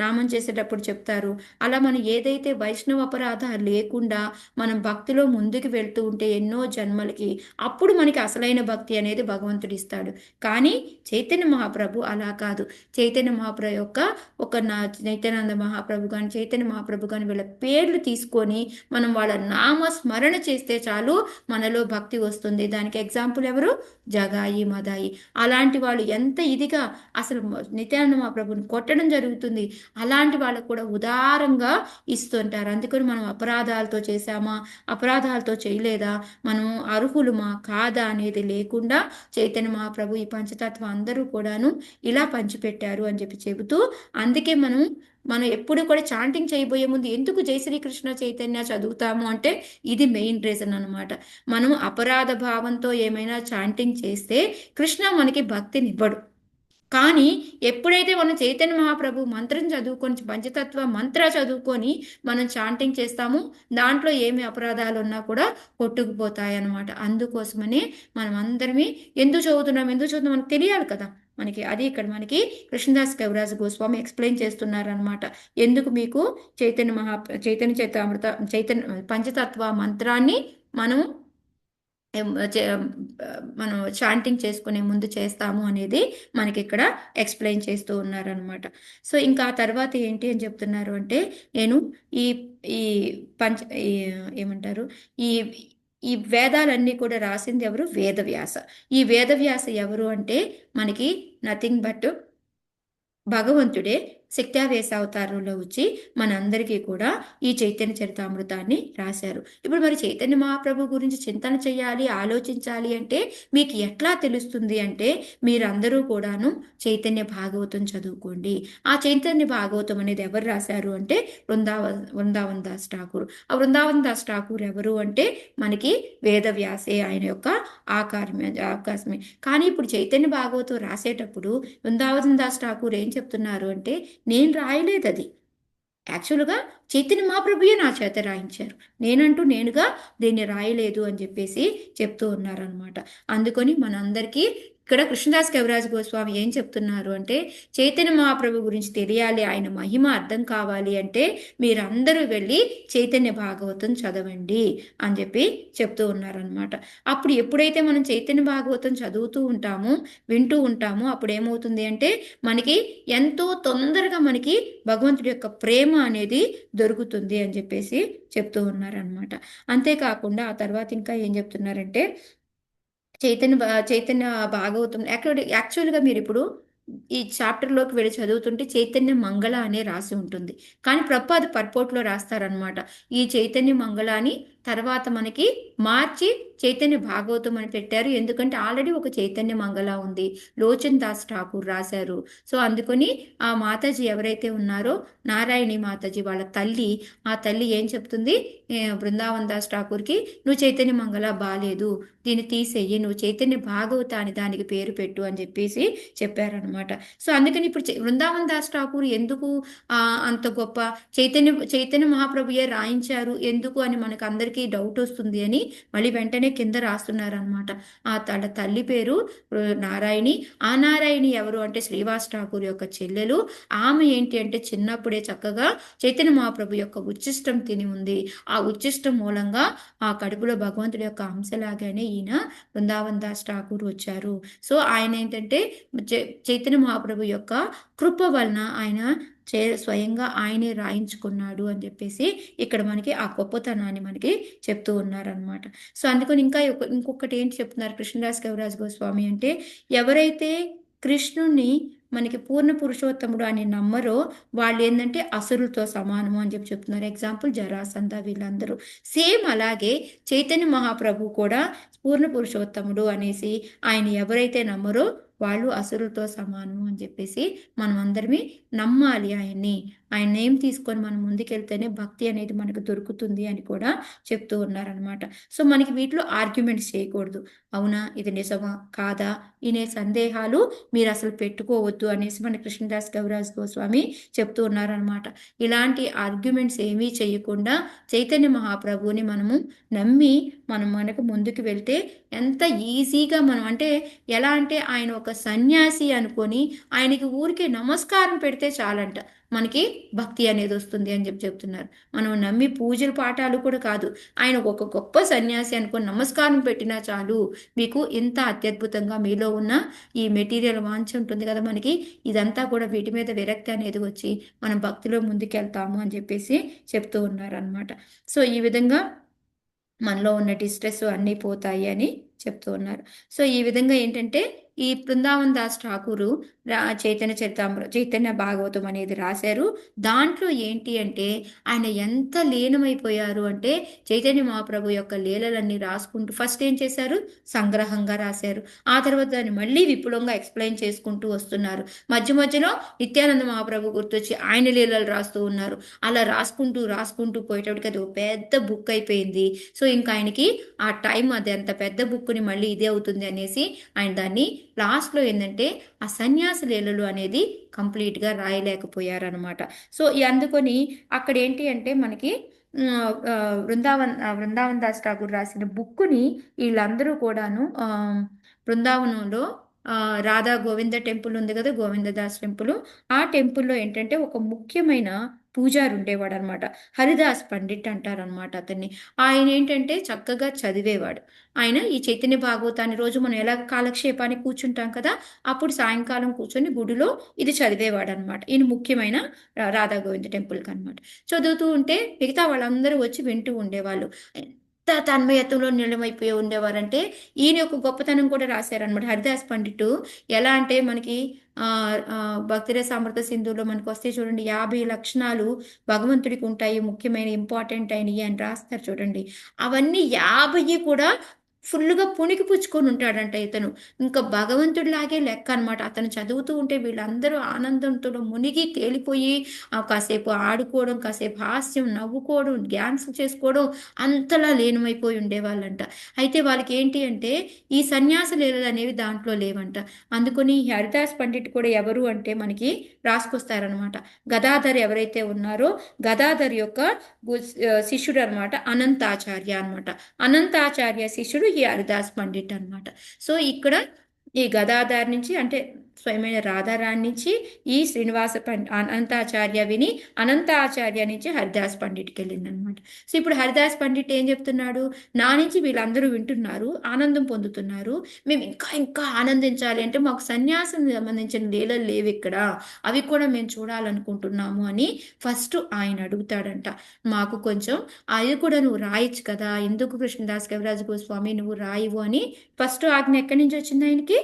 నామం చేసేటప్పుడు చెప్తారు. అలా మనం ఏదైతే వైష్ణవ అపరాధాలు లేకుండా మనం భక్తిలో ముందుకు వెళ్తూ ఉంటే ఎన్నో జన్మలకి అప్పుడు మనకి అసలైన భక్తి అనేది భగవంతుడు ఇస్తాడు. కానీ చైతన్య మహాప్రభు అలా కాదు. చైతన్య మహాప్రభు యొక్క చైతన్యానంద మహాప్రభు కానీ చైతన్య మహాప్రభు కానీ వీళ్ళ పేర్లు తీసుకొని మనం వాళ్ళ నామ స్మరణ చేస్తే చాలు మనలో భక్తి వస్తుంది. దానికి ఎగ్జాంపుల్ ఎవరు, జగాయి మదాయి. అలాంటి వాళ్ళు ఎంత ఇదిగా అసలు నిత్యానంద మహాప్రభుని కొట్టడం జరుగుతుంది, అలాంటి వాళ్ళకు కూడా ఉదారంగా ఇస్తుంటారు. అందుకని మనం అపరాధాలతో చేశామా, అపరాధాలతో చేయలేదా, మనం అర్హులుమా కాదా అనేది లేకుండా చైతన్య మహాప్రభు ఈ పంచతత్వం అందరూ కూడాను ఇలా పంచిపెట్టారు అని చెబుతూ, అందుకే మనం ఎప్పుడు కూడా చాంటింగ్ చేయబోయే ముందు ఎందుకు జై శ్రీకృష్ణ చైతన్య చదువుతాము అంటే ఇది మెయిన్ రీజన్ అనమాట. మనం అపరాధ భావంతో ఏమైనా చాంటింగ్ చేస్తే కృష్ణ మనకి భక్తినివ్వడు. కానీ ఎప్పుడైతే మనం చైతన్య మహాప్రభు మంత్రం చదువుకొని, పంచతత్వ మంత్ర చదువుకొని మనం చాంటింగ్ చేస్తామో దాంట్లో ఏమి అపరాధాలు ఉన్నా కూడా కొట్టుకుపోతాయి అన్నమాట. అందుకోసమని మనం అందరమీ ఎందుకు చదువుతున్నాం మనకు తెలియాలి కదా మనకి. అది ఇక్కడ మనకి కృష్ణదాస్ కవిరాజు గోస్వామి ఎక్స్ప్లెయిన్ చేస్తున్నారనమాట. ఎందుకు మీకు చైతన్య చైతామృత పంచతత్వ మంత్రాన్ని మనం చాంటింగ్ చేసుకునే ముందు చేస్తాము అనేది మనకి ఇక్కడ ఎక్స్ప్లెయిన్ చేస్తూ ఉన్నారనమాట. సో ఇంకా ఆ తర్వాత ఏంటి అని చెప్తున్నారు అంటే, నేను ఈ ఈ ఏమంటారు ఈ ఈ వేదాలన్నీ కూడా రాసింది ఎవరు, వేదవ్యాస. ఈ వేదవ్యాస ఎవరు అంటే మనకి నథింగ్ బట్ భగవంతుడే. శక్త్యావేశ అవతారంలో వచ్చి మనందరికీ కూడా ఈ చైతన్య చరితామృతాన్ని రాశారు. ఇప్పుడు మరి చైతన్య మహాప్రభు గురించి చింతన చేయాలి, ఆలోచించాలి అంటే మీకు ఎట్లా తెలుస్తుంది అంటే మీరందరూ కూడాను చైతన్య భాగవతం చదువుకోండి. ఆ చైతన్య భాగవతం అనేది ఎవరు రాశారు అంటే వృందావన్ దాస్ ఠాకూర్. ఆ వృందావన్ దాస్ ఠాకూర్ ఎవరు అంటే మనకి వేదవ్యాసే ఆయన యొక్క ఆకాశమే. కానీ ఇప్పుడు చైతన్య భాగవతం రాసేటప్పుడు వృందావన్ దాస్ ఠాకూర్ ఏం చెప్తున్నారు అంటే నేను రాయలేదు అది. యాక్చువల్గా చైతన్య మహాప్రభుయే నా చేత రాయించారు, నేనుగా దీన్ని రాయలేదు అని చెప్పేసి చెప్తూ ఉన్నారనమాట. అందుకని మనందరికీ ఇక్కడ కృష్ణదాస్ కవిరాజ్ గోస్వామి ఏం చెప్తున్నారు అంటే చైతన్య మహాప్రభు గురించి తెలియాలి, ఆయన మహిమ అర్థం కావాలి అంటే మీరందరూ వెళ్ళి చైతన్య భాగవతం చదవండి అని చెప్పి చెప్తూ ఉన్నారనమాట. అప్పుడు ఎప్పుడైతే మనం చైతన్య భాగవతం చదువుతూ ఉంటామో, వింటూ ఉంటామో, అప్పుడు ఏమవుతుంది అంటే మనకి ఎంతో తొందరగా మనకి భగవంతుడి యొక్క ప్రేమ అనేది దొరుకుతుంది అని చెప్పేసి చెప్తూ ఉన్నారనమాట. అంతేకాకుండా ఆ తర్వాత ఇంకా ఏం చెప్తున్నారంటే చైతన్య భాగవతం యాక్చువల్గా మీరు ఇప్పుడు ఈ చాప్టర్లోకి వెళ్ళి చదువుతుంటే చైతన్య మంగళ అనే రాసి ఉంటుంది. కానీ ప్రభుపాద పర్పోర్ట్లో రాస్తారనమాట ఈ చైతన్య మంగళ అని, తర్వాత మనకి మార్చి చైతన్య భాగవతం అని పెట్టారు. ఎందుకంటే ఆల్రెడీ ఒక చైతన్య మంగళ ఉంది, లోచన్ దాస్ ఠాకూర్ రాశారు. సో అందుకని ఆ మాతాజీ ఎవరైతే ఉన్నారో నారాయణి మాతాజీ వాళ్ళ తల్లి, ఆ తల్లి ఏం చెప్తుంది బృందావన్ దాస్ ఠాకూర్కి, నువ్వు చైతన్య మంగళ బాలేదు, దీన్ని తీసేయి, నువ్వు చైతన్య భాగవతాన్ని దానికి పేరు పెట్టు అని చెప్పేసి చెప్పారనమాట. సో అందుకని ఇప్పుడు బృందావన్ దాస్ ఠాకూర్ ఎందుకు అంత గొప్ప చైతన్య మహాప్రభుయే రాయించారు ఎందుకు అని మనకు అందరికీ డౌట్ వస్తుంది అని మళ్ళీ వెంటనే కింద రాస్తున్నారనమాట. ఆ తల్లి పేరు నారాయణి. ఆ నారాయణి ఎవరు అంటే శ్రీవాస్ ఠాకూర్ యొక్క చెల్లెలు. ఆమె ఏంటి అంటే చిన్నప్పుడే చక్కగా చైతన్య మహాప్రభు యొక్క ఉచ్చిష్టం తిని ఉంది. ఆ ఉచ్చిష్టం మూలంగా ఆ కడుపులో భగవంతుడి యొక్క అంశలాగానే ఈయన బృందావన్ దాస్ ఠాకూర్ వచ్చారు. సో ఆయన ఏంటంటే చైతన్య మహాప్రభు యొక్క కృప వలన ఆయన స్వయంగా ఆయనే రాయించుకున్నాడు అని చెప్పేసి ఇక్కడ మనకి ఆ గొప్పతనాన్ని మనకి చెప్తూ ఉన్నారనమాట. సో అందుకని ఇంకొకటి ఏంటి చెప్తున్నారు కృష్ణదాస్ కవిరాజ్ గోస్వామి అంటే ఎవరైతే కృష్ణుణ్ణి మనకి పూర్ణ పురుషోత్తముడు అని నమ్మరో వాళ్ళు ఏంటంటే అసురులతో సమానము అని చెప్తున్నారు. ఎగ్జాంపుల్ జరాసంధ, వీళ్ళందరూ సేమ్ అలాగే చైతన్య మహాప్రభు కూడా పూర్ణ పురుషోత్తముడు అనేసి ఆయన ఎవరైతే నమ్మరో వాళ్ళు అసురులతో సమానము అని చెప్పేసి మనం అందరినీ నమ్మాలి ఆయన్ని. ఆయన నేమ్ తీసుకొని మనం ముందుకెళ్తేనే భక్తి అనేది మనకు దొరుకుతుంది అని కూడా చెప్తూ ఉన్నారనమాట. సో మనకి వీటిలో ఆర్గ్యుమెంట్స్ చేయకూడదు. అవునా ఇది నిజమా కాదా ఇనే సందేహాలు మీరు అసలు పెట్టుకోవద్దు అనేసి మన కృష్ణదాస్ కవిరాజ్ గోస్వామి చెప్తూ ఉన్నారనమాట. ఇలాంటి ఆర్గ్యుమెంట్స్ ఏమీ చేయకుండా చైతన్య మహాప్రభుని మనము నమ్మి మనకు ముందుకు వెళ్తే ఎంత ఈజీగా మనం అంటే ఎలా అంటే ఆయన ఒక సన్యాసి అనుకొని ఆయనకి ఊరికే నమస్కారం పెడితే చాలంట మనకి భక్తి అనేది వస్తుంది అని చెప్తున్నారు. మనం నమ్మి పూజల పాఠాలు కూడా కాదు, ఆయన ఒక గొప్ప సన్యాసి అనుకొని నమస్కారం పెట్టినా చాలు మీకు ఇంత అత్యద్భుతంగా మీలో ఉన్న ఈ మెటీరియల్ వాంఛ ఉంటుంది కదా మనకి, ఇదంతా కూడా వీటి మీద విరక్తి అనేది వచ్చి మనం భక్తిలో ముందుకెళ్తాము అని చెప్పేసి చెప్తూ ఉన్నారనమాట. సో ఈ విధంగా మనలో ఉన్న డిస్ట్రెస్ అన్నీ పోతాయి అని చెప్తూ ఉన్నారు. సో ఈ విధంగా ఏంటంటే ఈ బృందావన్ దాస్ ఠాకూరు చైతన్య భాగవతం అనేది రాశారు. దాంట్లో ఏంటి అంటే ఆయన ఎంత లీనమైపోయారు అంటే చైతన్య మహాప్రభు యొక్క లీలలన్నీ రాసుకుంటూ ఫస్ట్ ఏం చేశారు సంగ్రహంగా రాశారు. ఆ తర్వాత దాన్ని మళ్ళీ విపులంగా ఎక్స్ప్లెయిన్ చేసుకుంటూ వస్తున్నారు. మధ్య మధ్యలో నిత్యానంద మహాప్రభు గుర్తొచ్చి ఆయన లీలలు రాస్తూ ఉన్నారు. అలా రాసుకుంటూ పోయేటప్పటికి అది ఒక పెద్ద బుక్ అయిపోయింది. సో ఇంకా ఆయనకి ఆ టైం అది అంత పెద్ద బుక్ని మళ్ళీ ఇదే అవుతుంది అనేసి ఆయన దాన్ని లాస్ట్లో ఏంటంటే ఆ సన్యాస లీలలు అనేది కంప్లీట్గా రాయలేకపోయారనమాట. సో అందుకొని అక్కడ ఏంటి అంటే మనకి బృందావన్ దాస్ ఠాకూర్ రాసిన బుక్కుని వీళ్ళందరూ కూడాను బృందావనంలో రాధా గోవింద టెంపుల్ ఉంది కదా, గోవిందదాస్ టెంపుల్, ఆ టెంపుల్లో ఏంటంటే ఒక ముఖ్యమైన పూజారి ఉండేవాడు అనమాట. హరిదాస్ పండిట్ అంటారనమాట అతన్ని. ఆయన ఏంటంటే చక్కగా చదివేవాడు. ఆయన ఈ చైతన్య భాగవతాన్ని రోజు మనం ఎలా కాలక్షేపానికి కూర్చుంటాం కదా, అప్పుడు సాయంకాలం కూర్చొని గుడిలో ఇది చదివేవాడు అనమాట. ఈయన ముఖ్యమైన రాధా గోవింద టెంపుల్కి అనమాట. చదువుతూ ఉంటే మిగతా వాళ్ళందరూ వచ్చి వింటూ ఉండేవాళ్ళు. తన్మయత్వంలో నిలమైపోయి ఉండేవారంటే ఈయన యొక్క గొప్పతనం కూడా రాశారనమాట హరిదాస్ పండిట్. ఎలా అంటే మనకి భక్తిరస అమృత సింధులో మనకు వస్తే చూడండి 50 లక్షణాలు భగవంతుడికి ఉంటాయి, ముఖ్యమైన ఇంపార్టెంట్ అయినవి అని రాస్తారు చూడండి. అవన్నీ 50 కూడా ఫుల్గా పుణికి పుచ్చుకొని ఉంటాడంట ఇతను. ఇంకా భగవంతుడిలాగే లెక్క అనమాట. అతను చదువుతూ ఉంటే వీళ్ళందరూ ఆనందంతో మునిగి తేలిపోయి కాసేపు ఆడుకోవడం, కాసేపు హాస్యం నవ్వుకోవడం, డ్యాన్స్ చేసుకోవడం, అంతలా లీనమైపోయి ఉండేవాళ్ళంట. అయితే వాళ్ళకి ఏంటి అంటే ఈ సన్యాస లీలలు అనేవి దాంట్లో లేవంట. అందుకని ఈ హరిదాస్ పండిట్ కూడా ఎవరు అంటే మనకి రాసుకొస్తారనమాట. గదాధర్ ఎవరైతే ఉన్నారో గదాధర్ యొక్క శిష్యుడు అనమాట అనంతాచార్య అనమాట. అనంతాచార్య శిష్యుడు ఈ హరిదాస్ పండిట్ అనమాట. సో ఇక్కడ ఈ గదాధర్ నుంచి అంటే స్వయమైన రాధారాణి నుంచి ఈ శ్రీనివాస అనంతాచార్య విని అనంతాచార్య నుంచి హరిదాస్ పండిట్కి వెళ్ళింది అనమాట. సో ఇప్పుడు హరిదాస్ పండిట్ ఏం చెప్తున్నాడు, నా నుంచి వీళ్ళందరూ వింటున్నారు, ఆనందం పొందుతున్నారు, మేము ఇంకా ఇంకా ఆనందించాలి అంటే మాకు సన్యాసం సంబంధించిన లీలలు లేవు ఇక్కడ, అవి కూడా మేము చూడాలనుకుంటున్నాము అని ఫస్ట్ ఆయన అడుగుతాడంట. మాకు కొంచెం అది కూడా నువ్వు రాయొచ్చు కదా, ఎందుకు కృష్ణదాస్ కవిరాజ గోస్వామి నువ్వు రాయవు అని ఫస్ట్ ఆజ్ఞ ఎక్కడి నుంచి వచ్చింది ఆయనకి,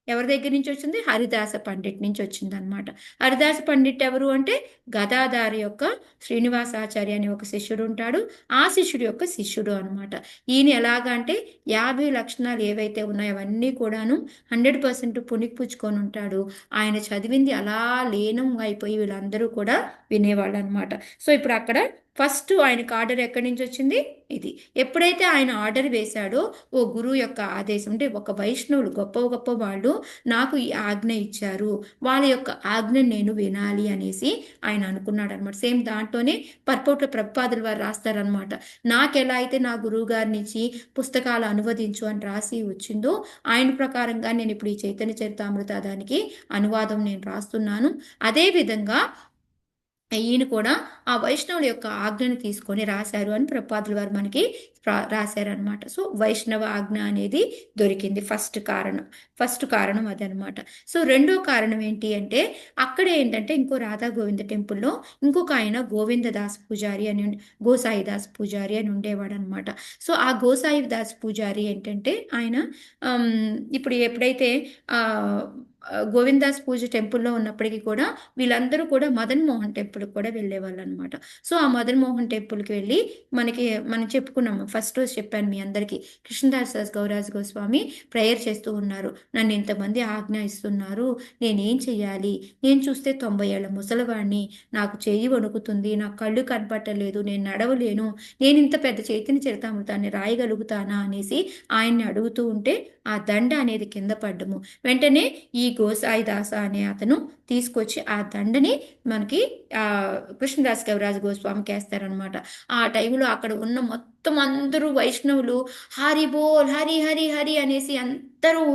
ఎవరి దగ్గర నుంచి వచ్చింది, హరిదాస పండిట్ నుంచి వచ్చింది అనమాట. హరిదాస పండిట్ ఎవరు అంటే గదాధారి యొక్క శ్రీనివాసాచార్య అనే ఒక శిష్యుడు ఉంటాడు, ఆ శిష్యుడు యొక్క శిష్యుడు అనమాట. ఈయన ఎలాగా అంటే 50 లక్షణాలు ఏవైతే ఉన్నాయో అవన్నీ కూడాను 100% పుణికిపుచ్చుకొని ఉంటాడు. ఆయన చదివింది అలా లీనం అయిపోయి వీళ్ళందరూ కూడా వినేవాళ్ళు అనమాట. సో ఇప్పుడు అక్కడ ఫస్ట్ ఆయనకు ఆర్డర్ ఎక్కడి నుంచి వచ్చింది, ఇది ఎప్పుడైతే ఆయన ఆర్డర్ వేశాడో ఓ గురువు యొక్క ఆదేశం అంటే ఒక వైష్ణవులు గొప్ప గొప్ప వాళ్ళు నాకు ఈ ఆజ్ఞ ఇచ్చారు, వాళ్ళ యొక్క ఆజ్ఞను నేను వినాలి అనేసి ఆయన అనుకున్నాడు అనమాట. సేమ్ దాంట్లోనే పర్పోట్ల ప్రభుపాదుల వారు రాస్తారనమాట. నాకెలా అయితే నా గురువు గారి నుంచి పుస్తకాలు అనువదించు అని రాసి వచ్చిందో ఆయన ప్రకారంగా నేను ఇప్పుడు ఈ చైతన్య చరితామృత దానికి అనువాదం నేను రాస్తున్నాను. అదే విధంగా ఈయన కూడా ఆ వైష్ణవుల యొక్క ఆజ్ఞను తీసుకొని రాశారు అని ప్రభుపాదుల వారు మనకి రాశారనమాట. సో వైష్ణవ ఆజ్ఞ అనేది దొరికింది ఫస్ట్ కారణం అదనమాట. సో రెండో కారణం ఏంటి అంటే అక్కడే ఏంటంటే ఇంకో రాధా గోవింద టెంపుల్లో ఇంకొక ఆయన గోవిందదాస్ పూజారి అని గోసాయిదాస్ పూజారి అని ఉండేవాడు అనమాట. సో ఆ గోసాయిదాస్ పూజారి ఏంటంటే ఆయన ఇప్పుడు ఎప్పుడైతే గోవిందాస్ పూజ టెంపుల్లో ఉన్నప్పటికీ కూడా వీళ్ళందరూ కూడా మదన్ మోహన్ టెంపుల్కి కూడా వెళ్ళేవాళ్ళు అనమాట. సో ఆ మదన్ మోహన్ టెంపుల్కి వెళ్ళి మనం చెప్పుకున్నాము, ఫస్ట్ రోజు చెప్పాను మీ అందరికీ, కృష్ణదాస్ గౌరాజ్ గోస్వామి ప్రేయర్ చేస్తూ ఉన్నారు, నన్ను ఇంతమంది ఆజ్ఞ ఇస్తున్నారు, నేనేం చెయ్యాలి, నేను చూస్తే 90 ఏళ్ల ముసలివాడిని, నాకు చెయ్యి వణుకుతుంది, నాకు కళ్ళు కనపట్టలేదు, నేను నడవలేను, నేను ఇంత పెద్ద చైతన్య చరితామృతాన్ని రాయగలుగుతానా అనేసి ఆయన్ని అడుగుతూ ఉంటే ఆ దండ అనేది కింద పడ్డము. వెంటనే ఈ గోసాయి దాస అనే అతను తీసుకొచ్చి ఆ దండని మనకి కృష్ణదాస్ కవిరాజ గోస్వామికి వేస్తారనమాట. ఆ టైంలో అక్కడ ఉన్న మొత్తం అందరూ వైష్ణవులు హరి బోల్ హరి హరి హరి అనేసి అందరూ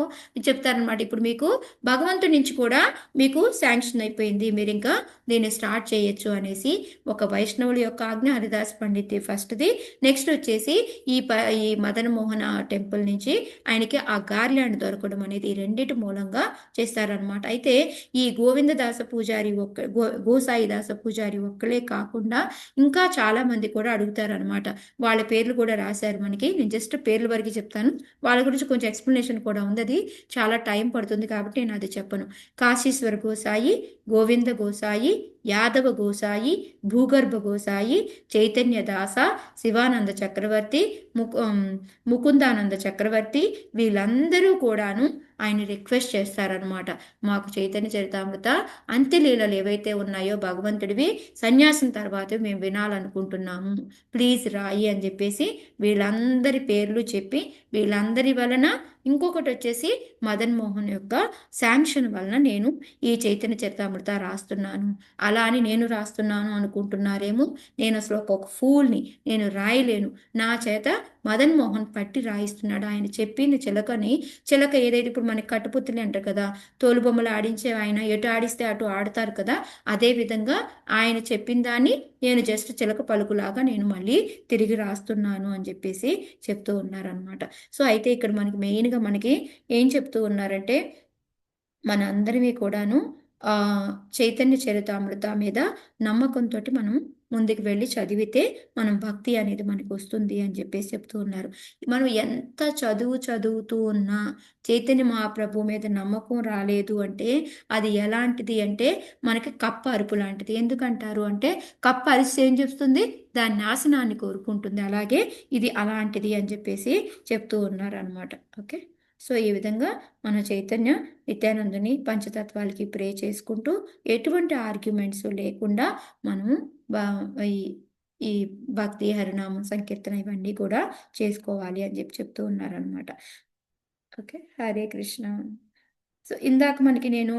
చెప్తారనమాట. ఇప్పుడు మీకు భగవంతుడి నుంచి కూడా మీకు శాంక్షన్ అయిపోయింది, మీరు ఇంకా దీన్ని స్టార్ట్ చేయొచ్చు అనేసి ఒక వైష్ణవుల యొక్క ఆజ్ఞ, హరిదాస్ పండిత్ ఫస్ట్ది. నెక్స్ట్ వచ్చేసి ఈ మదన్ మోహన టెంపుల్ నుంచి ఆయనకి ఆ గార్లాండ్ దొరకడం అనేది ఈ రెండింటి మూలంగా చేస్తారనమాట. అయితే ఈ గోవిందదాస పూజారి గోసాయి దాస పూజారి ఒక్కలే కాకుండా ఇంకా చాలా మంది కూడా అడుగుతారనమాట. వాళ్ళ పేర్లు కూడా రాశారు మనకి, నేను జస్ట్ పేర్ల వరకు చెప్తాను, వాళ్ళ గురించి కొంచెం ఎక్స్ప్లెనేషన్ కూడా ఉంది, అది చాలా టైం పడుతుంది కాబట్టి నేను అది చెప్పను. కాశీశ్వర గోసాయి, గోవింద గోసాయి, యాదవ గోసాయి, భూగర్భ గోసాయి, చైతన్య దాస, శివానంద చక్రవర్తి, ముకుందానంద చక్రవర్తి, వీళ్ళందరూ కూడాను ఆయన రిక్వెస్ట్ చేస్తారనమాట, మాకు చైతన్య చరితామృత అంత్యలీలలు ఏవైతే ఉన్నాయో భగవంతుడివి సన్యాసం తర్వాత మేము వినాలనుకుంటున్నాము, ప్లీజ్ రాయి అని చెప్పేసి వీళ్ళందరి పేర్లు చెప్పి, వీళ్ళందరి వలన ఇంకొకటి వచ్చేసి మదన్ మోహన్ యొక్క శాంక్షన్ వలన నేను ఈ చైతన్య చరితామృత రాస్తున్నాను, అలా అని నేను రాస్తున్నాను అనుకుంటున్నారేమో, నేను అసలు ఒక ఫూల్ని, నేను రాయలేను, నా చేత మదన్ మోహన్ పట్టి రాయిస్తున్నాడు, ఆయన చెప్పింది చిలక ఏదైతే ఇప్పుడు మనకి కట్టుపుత్తులు అంటారు కదా, తోలుబొమ్మలు ఆడించే ఆయన ఎటు ఆడిస్తే అటు ఆడతారు కదా, అదే విధంగా ఆయన చెప్పిన దాన్ని నేను జస్ట్ చిలక పలుకులాగా నేను మళ్ళీ తిరిగి రాస్తున్నాను అని చెప్పేసి చెప్తూ ఉన్నారనమాట. సో అయితే ఇక్కడ మనకి మెయిన్గా మనకి ఏం చెప్తూ ఉన్నారంటే మన అందరివి కూడాను చైతన్య చరితామృత మీద నమ్మకంతో మనం ముందుకు వెళ్ళి చదివితే మనం భక్తి అనేది మనకు వస్తుంది అని చెప్పేసి చెప్తూ ఉన్నారు. మనం ఎంత చదువుతూ ఉన్నా చైతన్య మహాప్రభు మీద నమ్మకం రాలేదు అంటే అది ఎలాంటిది అంటే మనకి కప్ప అరుపు లాంటిది. ఎందుకంటారు అంటే కప్ప అరిస్తే ఏం చెప్తుంది? దాని నాశనాన్ని కోరుకుంటుంది. అలాగే ఇది అలాంటిది అని చెప్పేసి చెప్తూ ఉన్నారు అనమాట. ఓకే. సో ఈ విధంగా మన చైతన్య నిత్యానందుని పంచతత్వాలకి ప్రే చేసుకుంటూ ఎటువంటి ఆర్గ్యుమెంట్స్ లేకుండా మనము ఈ ఈ భక్తి హరినామం సంకీర్తన ఇవన్నీ కూడా చేసుకోవాలి అని చెప్తూ ఉన్నారనమాట. ఓకే. హరే కృష్ణ. సో ఇందాక మనకి నేను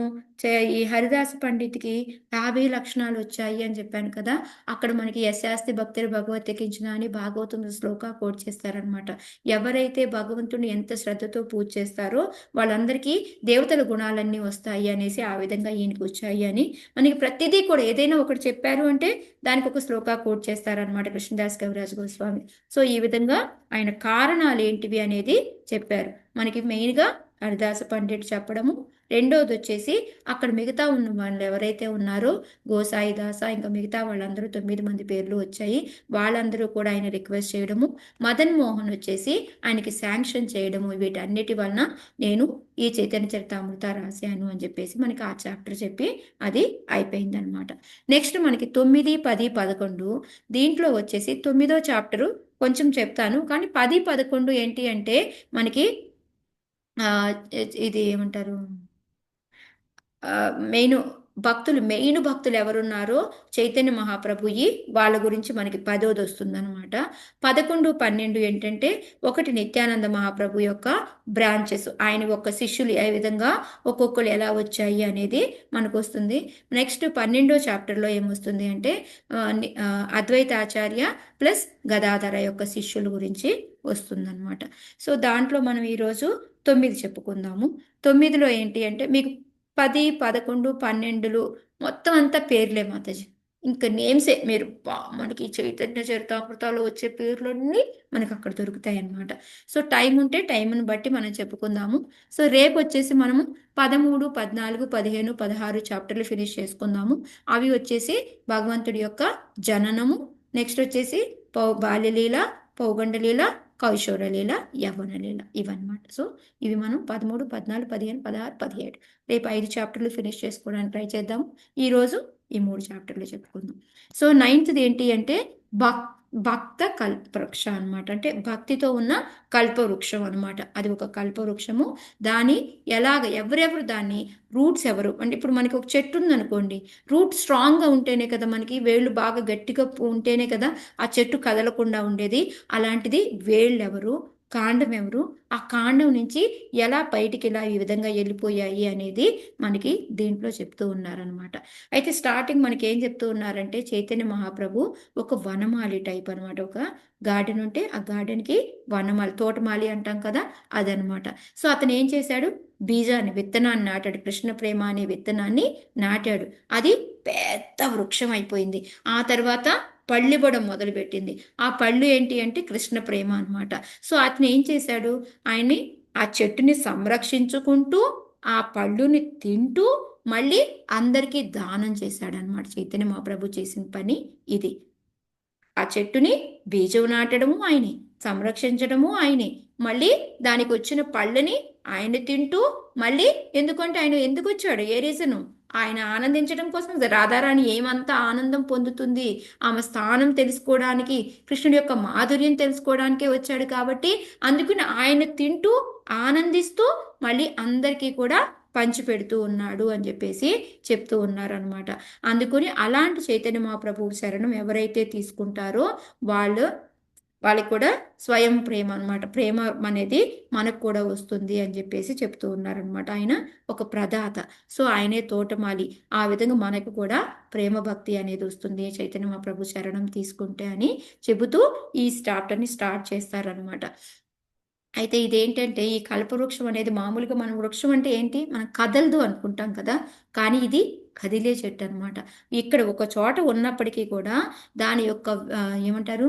ఈ హరిదాస పండిట్‌కి 50 లక్షణాలు వచ్చాయి అని చెప్పాను కదా! అక్కడ మనకి యస్యాస్తి భక్తిర్ భగవతే కించన అని భాగవతంలో శ్లోక కోట్ చేస్తారనమాట. ఎవరైతే భగవంతుడిని ఎంత శ్రద్ధతో పూజ చేస్తారో వాళ్ళందరికీ దేవతల గుణాలన్నీ వస్తాయి అనేసి ఆ విధంగా ఈయనకి వచ్చాయి అని మనకి ప్రతిదీ కూడా ఏదైనా ఒకటి చెప్పారు అంటే దానికి ఒక శ్లోక కోట్ చేస్తారనమాట కృష్ణదాస్ కవిరాజ్ గోస్వామి. సో ఈ విధంగా ఆయన కారణాలు ఏంటివి అనేది చెప్పారు. మనకి మెయిన్‌గా హరిదాస పండిట్ చెప్పడము. రెండోది వచ్చేసి అక్కడ మిగతా ఉన్న వాళ్ళు ఎవరైతే ఉన్నారో గోసాయి దాస ఇంకా మిగతా వాళ్ళందరూ 9 మంది పేర్లు వచ్చాయి. వాళ్ళందరూ కూడా ఆయన రిక్వెస్ట్ చేయడము. మదన్ మోహన్ వచ్చేసి ఆయనకి శాంక్షన్ చేయడము. వీటన్నిటి వలన నేను ఈ చైతన్య చరితామృత రాశాను అని చెప్పేసి మనకి ఆ చాప్టర్ చెప్పి అది అయిపోయిందనమాట. నెక్స్ట్ మనకి 9, 10, 11 దీంట్లో వచ్చేసి 9వ చాప్టరు కొంచెం చెప్తాను. కానీ 10, 11 ఏంటి అంటే మనకి ఇది ఏమంటారు? మెయిన్ మెయిన్ భక్తులు ఎవరున్నారో చైతన్య మహాప్రభుయి వాళ్ళ గురించి మనకి 10వది వస్తుందన్నమాట. 11, 12 ఏంటంటే ఒకటి నిత్యానంద మహాప్రభు యొక్క బ్రాంచెస్, ఆయన ఒక శిష్యులు ఏ విధంగా ఒక్కొక్కరు ఎలా వచ్చాయి అనేది మనకు వస్తుంది. నెక్స్ట్ 12వ చాప్టర్లో ఏమొస్తుంది అంటే అద్వైత ఆచార్య ప్లస్ గదాధర యొక్క శిష్యుల గురించి వస్తుందన్నమాట. సో దాంట్లో మనం ఈరోజు 9 చెప్పుకుందాము. 9లో ఏంటి అంటే మీకు 10, 11, 12 మొత్తం అంతా పేర్లే మాతాజీ. ఇంకా నేమ్సే మీరు మనకి చైతన్య చరితామృతాలు వచ్చే పేర్లన్నీ మనకు అక్కడ దొరుకుతాయి అన్నమాట. సో టైం ఉంటే టైంని బట్టి మనం చెప్పుకుందాము. సో రేపు వచ్చేసి మనము 13, 14, 15, 16 చాప్టర్లు ఫినిష్ చేసుకుందాము. అవి వచ్చేసి భగవంతుడి యొక్క జననము, నెక్స్ట్ వచ్చేసి బాల్యలీల, పౌగండలీల, కౌశోరలీల, యవ్వనలీల ఇవన్నమాట. సో ఇవి మనం 13, 14, 15, 16, 17 రేపు 5 చాప్టర్లు ఫినిష్ చేసుకోవడానికి ట్రై చేద్దాము. ఈరోజు ఈ 3 చాప్టర్లు చెప్పుకుందాం. సో 9th ఏంటి అంటే భక్త కల్పవృక్ష అనమాట. అంటే భక్తితో ఉన్న కల్పవృక్షం అనమాట. అది ఒక కల్పవృక్షము. దాని ఎవరెవరు దాన్ని రూట్స్ ఎవరు అంటే ఇప్పుడు మనకి ఒక చెట్టు ఉందనుకోండి, రూట్ స్ట్రాంగ్గా ఉంటేనే కదా మనకి వేళ్ళు బాగా గట్టిగా ఉంటేనే కదా ఆ చెట్టు కదలకుండా ఉండేది. అలాంటిది వేళ్ళు ఎవరు, కాండం ఎవరు, ఆ కాండం నుంచి ఎలా బయటికి ఇలా ఈ విధంగా వెళ్ళిపోయాయి అనేది మనకి దీంట్లో చెప్తూ ఉన్నారనమాట. అయితే స్టార్టింగ్ మనకి ఏం చెప్తూ ఉన్నారంటే చైతన్య మహాప్రభు ఒక వనమాలి టైప్ అనమాట. ఒక గార్డెన్ ఉంటే ఆ గార్డెన్కి వనమాలి, తోటమాలి అంటాం కదా అదనమాట. సో అతను ఏం చేశాడు? విత్తనాన్ని నాటాడు. కృష్ణ ప్రేమ అనే విత్తనాన్ని నాటాడు. అది పెద్ద వృక్షం అయిపోయింది. ఆ తర్వాత పళ్ళివ్వడం మొదలుపెట్టింది. ఆ పళ్ళు ఏంటి అంటే కృష్ణ ప్రేమ అనమాట. సో అతను ఏం చేశాడు? ఆయన్ని ఆ చెట్టుని సంరక్షించుకుంటూ ఆ పళ్ళుని తింటూ మళ్ళీ అందరికీ దానం చేశాడనమాట. చైతన్య మహాప్రభు చేసిన పని ఇది. ఆ చెట్టుని బీజం నాటడము ఆయనే, సంరక్షించడము ఆయనే, మళ్ళీ దానికి వచ్చిన పళ్ళని ఆయన తింటూ మళ్ళీ ఎందుకంటే ఆయన ఎందుకు వచ్చాడు? ఏ రీజను? ఆయన ఆనందించడం కోసం. రాధారాణి ఏమంతా ఆనందం పొందుతుంది? ఆమె స్థానం తెలుసుకోవడానికి, కృష్ణుడి యొక్క మాధుర్యం తెలుసుకోవడానికే వచ్చాడు కాబట్టి అందుకని ఆయన తింటూ ఆనందిస్తూ మళ్ళీ అందరికీ కూడా పంచిపెడుతూ ఉన్నాడు అని చెప్పేసి చెప్తూ ఉన్నారనమాట. అందుకని అలాంటి చైతన్య మహాప్రభువు శరణం ఎవరైతే తీసుకుంటారో వాళ్ళకి కూడా స్వయం ప్రేమ అనమాట. ప్రేమ అనేది మనకు కూడా వస్తుంది అని చెప్పేసి చెప్తూ ఉన్నారనమాట. ఆయన ఒక ప్రదాత. సో ఆయనే తోటమాలి. ఆ విధంగా మనకు కూడా ప్రేమ భక్తి అనేది వస్తుంది చైతన్య మహాప్రభు శరణం తీసుకుంటే అని చెబుతూ ఈ చాప్టర్ని స్టార్ట్ చేస్తారనమాట. అయితే ఇదేంటంటే ఈ కల్పవృక్షం అనేది మామూలుగా మనం వృక్షం అంటే ఏంటి? మనం కదలదు అనుకుంటాం కదా! కానీ ఇది కదిలే చెట్టు అనమాట. ఇక్కడ ఒక చోట ఉన్నప్పటికీ కూడా దాని యొక్క ఏమంటారు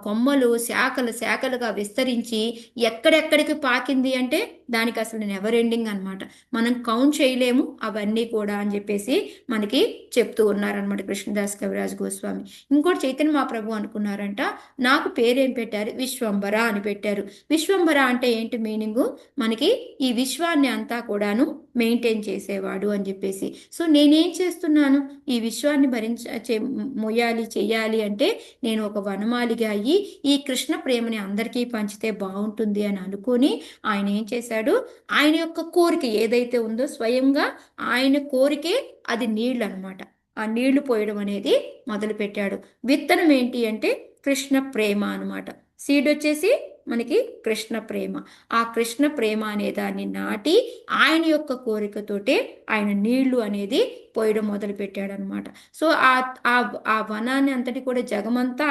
కొమ్మలు శాఖలు శాఖలుగా విస్తరించి ఎక్కడెక్కడికి పాకింది అంటే దానికి అసలు నెవర్ ఎండింగ్ అనమాట. మనం కౌంట్ చేయలేము అవన్నీ కూడా అని చెప్పేసి మనకి చెప్తూ ఉన్నారనమాట కృష్ణదాస్ కవిరాజ్ గోస్వామి. ఇంకోటి చైతన్య మహాప్రభు అనుకున్నారంట, నాకు పేరేం పెట్టారు, విశ్వంభర అని పెట్టారు. విశ్వంభర అంటే ఏంటి మీనింగు, మనకి ఈ విశ్వాన్ని అంతా కూడాను మెయింటైన్ చేసేవాడు అని చెప్పేసి. సో నేనేం చేస్తున్నాను, ఈ విశ్వాన్ని మొయ్యాలి చెయ్యాలి అంటే నేను ఒక వనమాలిగా అయ్యి ఈ కృష్ణ ప్రేమని అందరికీ పంచితే బాగుంటుంది అని అనుకొని ఆయన ఏం చేశాడు, ఆయన యొక్క కోరిక ఏదైతే ఉందో స్వయంగా ఆయన కోరికే అది నీళ్ళు అనమాట. ఆ నీళ్లు పోయడం అనేది మొదలు పెట్టాడు. విత్తనం ఏంటి అంటే కృష్ణ ప్రేమ అనమాట. సీడ్ వచ్చేసి మనకి కృష్ణ ప్రేమ. ఆ కృష్ణ ప్రేమ అనే దాన్ని నాటి ఆయన యొక్క కోరికతోటే ఆయన నీళ్లు అనేది పోయడం మొదలు పెట్టాడు అనమాట. సో ఆ వనాన్ని అంతటి కూడా జగమంతా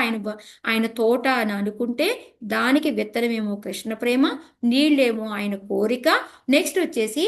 ఆయన తోట అని అనుకుంటే దానికి విత్తనమేమో కృష్ణ ప్రేమ, నీళ్ళేమో ఆయన కోరిక. నెక్స్ట్ వచ్చేసి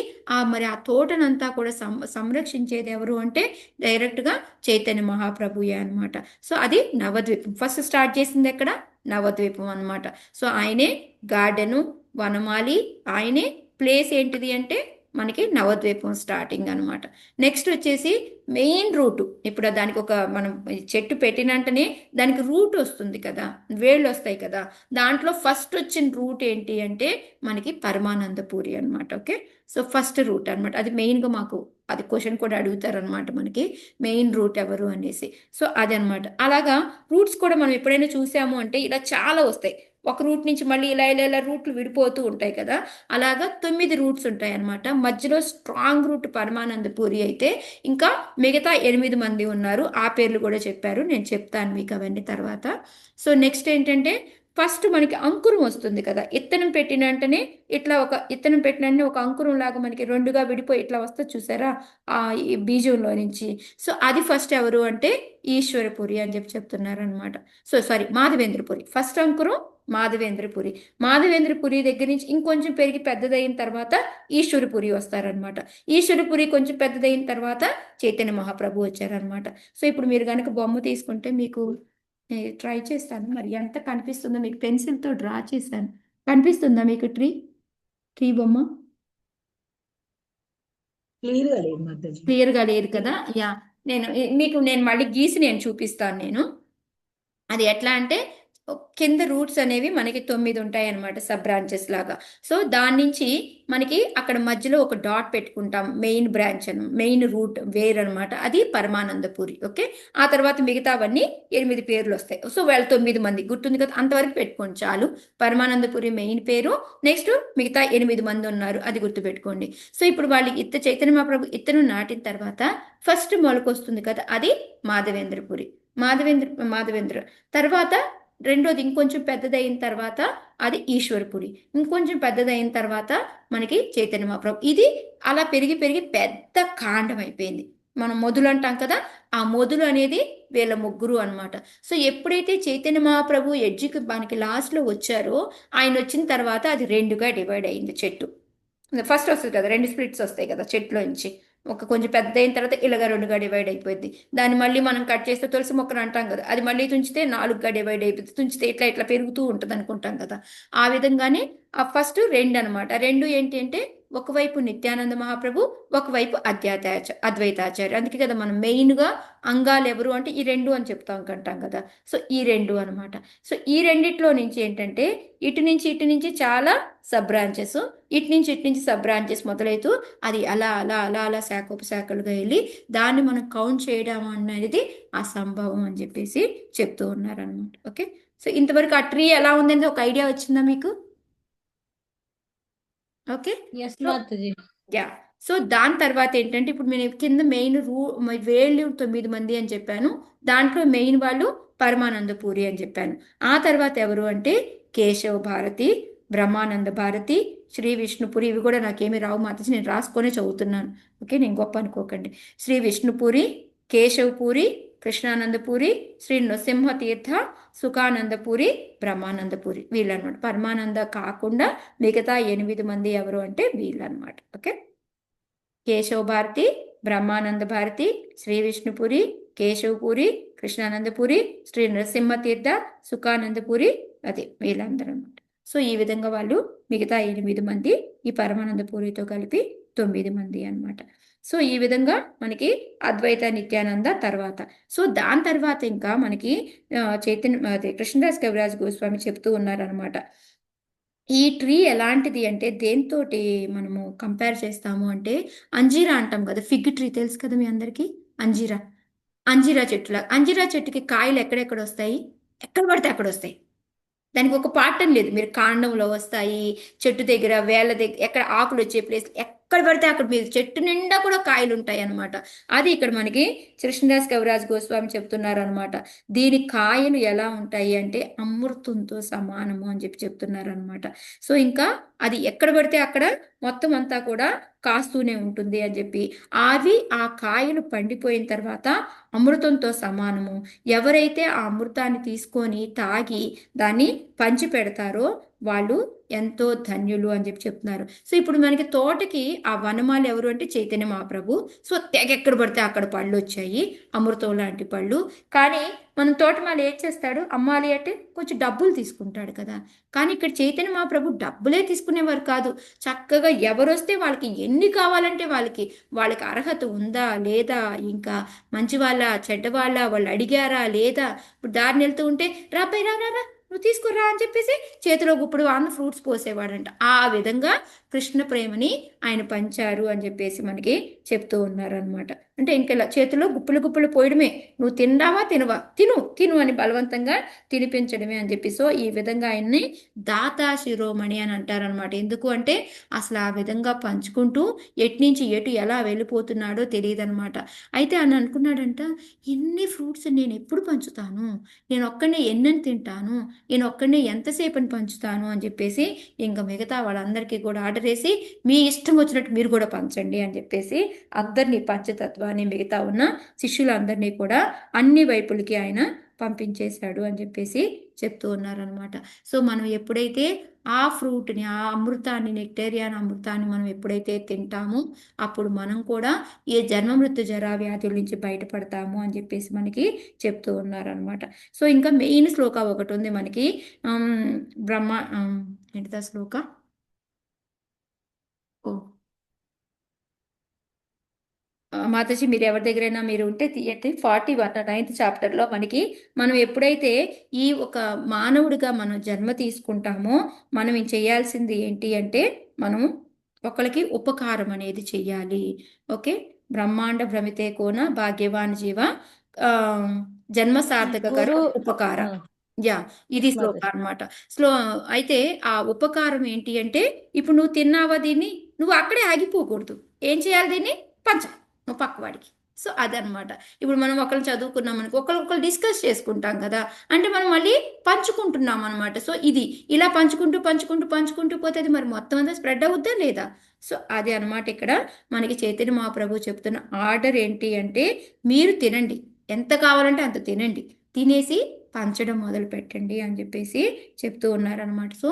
మరి ఆ తోటనంతా కూడా సంరక్షించేది ఎవరు అంటే డైరెక్ట్గా చైతన్య మహాప్రభుయే అనమాట. సో అది నవద్వీపం. ఫస్ట్ స్టార్ట్ చేసింది ఎక్కడ, నవద్వీపం అనమాట. సో ఆయనే గార్డెను, వనమాలి, ఆయనే ప్లేస్ ఏంటిది అంటే మనకి నవద్వీపం స్టార్టింగ్ అనమాట. నెక్స్ట్ వచ్చేసి మెయిన్ రూటు. ఇప్పుడు దానికి ఒక మనం చెట్టు పెట్టినంటనే దానికి రూట్ వస్తుంది కదా, వేళ్ళు వస్తాయి కదా. దాంట్లో ఫస్ట్ వచ్చిన రూట్ ఏంటి అంటే మనకి పరమానందపూరి అనమాట. ఓకే, సో ఫస్ట్ రూట్ అనమాట. అది మెయిన్గా మాకు అది క్వశ్చన్ కూడా అడుగుతారు అనమాట, మనకి మెయిన్ రూట్ ఎవరు అనేసి. సో అదనమాట. అలాగా రూట్స్ కూడా మనం ఎప్పుడైనా చూసాము అంటే ఇలా చాలా వస్తాయి. ఒక రూట్ నుంచి మళ్ళీ ఇలా ఇలా ఇలా రూట్లు విడిపోతూ ఉంటాయి కదా. అలాగా 9 రూట్స్ ఉంటాయి అనమాట. మధ్యలో స్ట్రాంగ్ రూట్ పరమానందపూరి అయితే ఇంకా మిగతా 8 మంది ఉన్నారు. ఆ పేర్లు కూడా చెప్పారు, నేను చెప్తాను మీకు అవన్నీ తర్వాత. సో నెక్స్ట్ ఏంటంటే ఫస్ట్ మనకి అంకురం వస్తుంది కదా, ఇత్తనం పెట్టిన వెంటనే ఇట్లా ఒక ఇత్తనం పెట్టిన వెంటనే ఒక అంకురం లాగా మనకి రెండుగా విడిపోయి ఇట్లా వస్తే చూసారా ఆ ఈ బీజంలో నుంచి. సో అది ఫస్ట్ ఎవరు అంటే ఈశ్వరపురి అని చెప్తున్నారు అనమాట. So sorry, Madhavendra Puri. ఫస్ట్ అంకురం మాధవేంద్రపురి. మాధవేంద్రపురి దగ్గర నుంచి ఇంకొంచెం పెరిగి పెద్దదైన తర్వాత ఈశ్వరపురి వస్తారనమాట. ఈశ్వరపురి కొంచెం పెద్దదైన తర్వాత చైతన్య మహాప్రభు వచ్చారనమాట. సో ఇప్పుడు మీరు కనుక బొమ్మ తీసుకుంటే మీకు ట్రై చేస్తాను, మరి ఎంత కనిపిస్తుందో మీకు. పెన్సిల్తో డ్రా చేశాను, కనిపిస్తుందా మీకు ట్రీ ట్రీ బొమ్మ? క్లియర్గా లేదు కదా. యా, నేను మళ్ళీ గీసి నేను చూపిస్తాను. నేను అది ఎట్లా అంటే కింద రూట్స్ అనేవి మనకి 9 ఉంటాయి అనమాట, సబ్ బ్రాంచెస్ లాగా. సో దాని నుంచి మనకి అక్కడ మధ్యలో ఒక డాట్ పెట్టుకుంటాం, main branch main root where అనమాట, అది పరమానందపురి. ఓకే, ఆ తర్వాత మిగతావన్నీ 8 పేర్లు వస్తాయి. సో వాళ్ళు 9 మంది గుర్తుంది కదా, అంతవరకు పెట్టుకోండి చాలు. పరమానందపురి మెయిన్ పేరు, నెక్స్ట్ మిగతా 8 మంది ఉన్నారు, అది గుర్తుపెట్టుకోండి. సో ఇప్పుడు వాళ్ళకి చైతన్య మహాప్రభు ఇత్తను నాటిన తర్వాత ఫస్ట్ మొలకొస్తుంది కదా, అది మాధవేంద్రపురి. మాధవేంద్ర తర్వాత రెండోది ఇంకొంచెం పెద్దదైన తర్వాత అది ఈశ్వరపురి. ఇంకొంచెం పెద్దదైన తర్వాత మనకి చైతన్య మహాప్రభు. ఇది అలా పెరిగి పెరిగి పెద్ద కాండం అయిపోయింది. మనం మొదలు అంటాం కదా, ఆ మొదలు అనేది వీళ్ళ ముగ్గురు అనమాట. సో ఎప్పుడైతే చైతన్య మహాప్రభు ఎడ్జికి మనకి లాస్ట్లో వచ్చారో, ఆయన వచ్చిన తర్వాత అది 2గా డివైడ్ అయింది చెట్టు. ఫస్ట్ వస్తుంది కదా, 2 స్ప్లిట్స్ వస్తాయి కదా చెట్లో నుంచి. ఒక కొంచెం పెద్ద అయిన తర్వాత ఇలాగా 2గా డివైడ్ అయిపోయింది. దాన్ని మళ్ళీ మనం కట్ చేస్తే తులసి మొక్కను అంటాం కదా, అది మళ్ళీ తుంచితే 4గా డివైడ్ అయిపోతుంది. తుంచితే ఇట్లా ఇట్లా పెరుగుతూ ఉంటుంది అనుకుంటాం కదా. ఆ విధంగానే ఆ ఫస్ట్ 2 అనమాట. 2 ఏంటి అంటే ఒకవైపు నిత్యానంద మహాప్రభు, ఒకవైపు అద్వైతాచార్య. అందుకే కదా మనం మెయిన్గా అంగాలు ఎవరు అంటే ఈ 2 అని చెప్తాం కంటాం కదా. సో ఈ 2 అనమాట. సో ఈ రెండిట్లో నుంచి ఏంటంటే ఇటు నుంచి చాలా సబ్ బ్రాంచెస్, ఇటు నుంచి సబ్ బ్రాంచెస్ మొదలైతూ అది అలా అలా అలా అలా శాఖోపశాఖలుగా వెళ్ళి దాన్ని మనం కౌంట్ చేయడం అనేది అసంభవం అని చెప్పేసి చెప్తూ ఉన్నారనమాట. ఓకే, సో ఇంతవరకు ఆ ట్రీ ఎలా ఉందని ఒక ఐడియా వచ్చిందా మీకు? Okay, yeah. సో దాని తర్వాత ఏంటంటే ఇప్పుడు నేను కింద మెయిన్ వేళ్ళు 9 మంది అని చెప్పాను. దాంట్లో మెయిన్ వాళ్ళు పరమానందపూరి అని చెప్పాను. ఆ తర్వాత ఎవరు అంటే కేశవ భారతి, బ్రహ్మానంద భారతి, శ్రీ విష్ణుపురి. ఇవి కూడా నాకేమి రావు మాతసి, నేను రాసుకొనే చదువుతున్నాను. ఓకే, నేను గొప్ప అనుకోకండి. శ్రీ విష్ణుపురి, కేశవపూరి, కృష్ణానందపూరి, శ్రీ నృసింహ తీర్థ, సుఖానందపూరి, బ్రహ్మానందపూరి, వీళ్ళనమాట. పరమానంద కాకుండా మిగతా 8 మంది ఎవరు అంటే వీళ్ళనమాట. ఓకే, కేశవ భారతి, బ్రహ్మానంద భారతి, శ్రీ విష్ణుపురి, కేశవపురి, కృష్ణానందపురి, శ్రీ నరసింహతీర్థ, సుఖానందపురి, అది వీళ్ళందరూ అనమాట. సో ఈ విధంగా వాళ్ళు మిగతా 8 మంది, ఈ పరమానందపురితో కలిపి 9 మంది అనమాట. సో ఈ విధంగా మనకి అద్వైత నిత్యానంద తర్వాత. సో దాని తర్వాత ఇంకా మనకి చైతన్య అదే కృష్ణదాస్ కవిరాజ్ గోస్వామి చెప్తూ ఉన్నారనమాట. ఈ ట్రీ ఎలాంటిది అంటే దేనితోటి మనము కంపేర్ చేస్తాము అంటే అంజీరా అంటాం కదా, ఫిగ్ ట్రీ తెలుసు కదా మీ అందరికీ. అంజీరా, అంజీరా చెట్టులా. అంజీరా చెట్టుకి కాయలు ఎక్కడెక్కడ వస్తాయి? ఎక్కడ పడితే అక్కడ వస్తాయి. దానికి ఒక పాటం లేదు. మీరు కాండంలో వస్తాయి, చెట్టు దగ్గర, వేళ్ళ దగ్గర, ఎక్కడ ఆకులు వచ్చే ప్లేస్ ఎక్కడ పడితే అక్కడ మీరు చెట్టు నిండా కూడా కాయలు ఉంటాయి అనమాట. అది ఇక్కడ మనకి కృష్ణదాస్ కవిరాజ్ గోస్వామి చెప్తున్నారు అనమాట. దీని కాయలు ఎలా ఉంటాయి అంటే అమృతంతో సమానము అని చెప్పి చెప్తున్నారు అనమాట. సో ఇంకా అది ఎక్కడ పడితే అక్కడ మొత్తం అంతా కూడా కాస్తూనే ఉంటుంది అని చెప్పి, ఆ కాయలు పండిపోయిన తర్వాత అమృతంతో సమానము. ఎవరైతే ఆ అమృతాన్ని తీసుకొని తాగి దాన్ని పంచి పెడతారో వాళ్ళు ఎంతో ధన్యులు అని చెప్పి చెప్తున్నారు. సో ఇప్పుడు మనకి తోటకి ఆ వనమాలు ఎవరు అంటే చైతన్య మహాప్రభు. సో తెగ ఎక్కడ పడితే అక్కడ పళ్ళు వచ్చాయి, అమృతం లాంటి పళ్ళు. కానీ మనం తోటమాలి ఏం చేస్తాడు? అమ్మాలి అంటే కొంచెం డబ్బులు తీసుకుంటాడు కదా. కానీ ఇక్కడ చైతన్య మహాప్రభు డబ్బులే తీసుకునేవారు కాదు. చక్కగా ఎవరు వస్తే వాళ్ళకి ఎన్ని కావాలంటే వాళ్ళకి అర్హత ఉందా లేదా, ఇంకా మంచి వాళ్ళ చెడ్డ వాళ్ళ, వాళ్ళు అడిగారా లేదా, ఇప్పుడు దారిని వెళ్తూ ఉంటే రాపై రా రా రా, నువ్వు తీసుకురా అని చెప్పేసి చేతిలో గుప్పుడు అన్న ఫ్రూట్స్ పోసేవాడంట. ఆ విధంగా కృష్ణ ప్రేమని ఆయన పంచారు అని చెప్పేసి మనకి చెప్తూ ఉన్నారనమాట. అంటే ఇంకా చేతిలో గుప్పులు గుప్పులు పోయడమే, నువ్వు తిండావా తినవా, తిను తిను అని బలవంతంగా తినిపించడమే అని చెప్పి. సో ఈ విధంగా ఆయన్ని దాతా శిరోమణి అని అంటారనమాట. ఎందుకు అంటే అసలు ఆ విధంగా పంచుకుంటూ నుంచి ఎటు ఎలా వెళ్ళిపోతున్నాడో తెలియదనమాట. అయితే ఆయన అనుకున్నాడంట, ఇన్ని ఫ్రూట్స్ నేను ఎప్పుడు పంచుతాను, నేను ఒక్కనే ఎన్నని తింటాను, నేను ఒక్కనే ఎంతసేపని పంచుతాను అని చెప్పేసి ఇంకా మిగతా వాళ్ళందరికీ కూడా ఆర్డర్ వేసి మీ ఇష్టం వచ్చినట్టు మీరు కూడా పంచండి అని చెప్పేసి అందరినీ పంచతత్వాన్ని, మిగతా ఉన్న శిష్యులందరినీ కూడా అన్ని వైపులకి ఆయన పంపించేశాడు అని చెప్పేసి చెప్తూ ఉన్నారనమాట. సో మనం ఎప్పుడైతే ఆ ఫ్రూట్ని, ఆ అమృతాన్ని, నెక్టేరియాన్ అమృతాన్ని మనం ఎప్పుడైతే తింటామో అప్పుడు మనం కూడా ఏ జన్మ మృత్యు జరా వ్యాధుల నుంచి బయటపడతాము అని చెప్పేసి మనకి చెప్తూ ఉన్నారనమాట. సో ఇంకా మెయిన్ శ్లోక ఒకటి ఉంది మనకి, బ్రహ్మ ఏంటిదా శ్లోక? ఓ మాతాజీ మీరు ఎవరి దగ్గరైనా మీరు ఉంటే తీయండి. 41 9th చాప్టర్లో మనకి, మనం ఎప్పుడైతే ఈ ఒక మానవుడిగా మనం జన్మ తీసుకుంటామో మనం చేయాల్సింది ఏంటి అంటే మనం ఒకరికి ఉపకారం అనేది చెయ్యాలి. ఓకే, బ్రహ్మాండ భ్రమితే కోన భాగ్యవాన్ జీవ ఆ, జన్మ సార్థక కర
గురు
ఉపకార.
ఆ,
యా, ఇది శ్లోక
మాతాజీ.
అనమాట. స్లో అయితే ఆ ఉపకారం ఏంటి అంటే ఇప్పుడు నువ్వు తిన్నావా దీన్ని, నువ్వు అక్కడే ఆగిపోకూడదు. ఏం చేయాలి? దీన్ని పంచాలి నువ్వు పక్కవాడికి. సో అదనమాట. ఇప్పుడు మనం ఒకరు చదువుకున్నాం అనుకో, ఒకరు డిస్కస్ చేసుకుంటాం కదా, అంటే మనం మళ్ళీ పంచుకుంటున్నాం అనమాట. సో ఇది ఇలా పంచుకుంటూ పంచుకుంటూ పంచుకుంటూ పోతే అది మరి మొత్తం అంతా స్ప్రెడ్ అవుద్దా లేదా? సో అది అనమాట ఇక్కడ మనకి చైతన్య మహాప్రభు చెప్తున్న ఆర్డర్ ఏంటి అంటే మీరు తినండి, ఎంత కావాలంటే అంత తినండి, తినేసి పంచడం మొదలు పెట్టండి అని చెప్పేసి చెప్తూ ఉన్నారనమాట. సో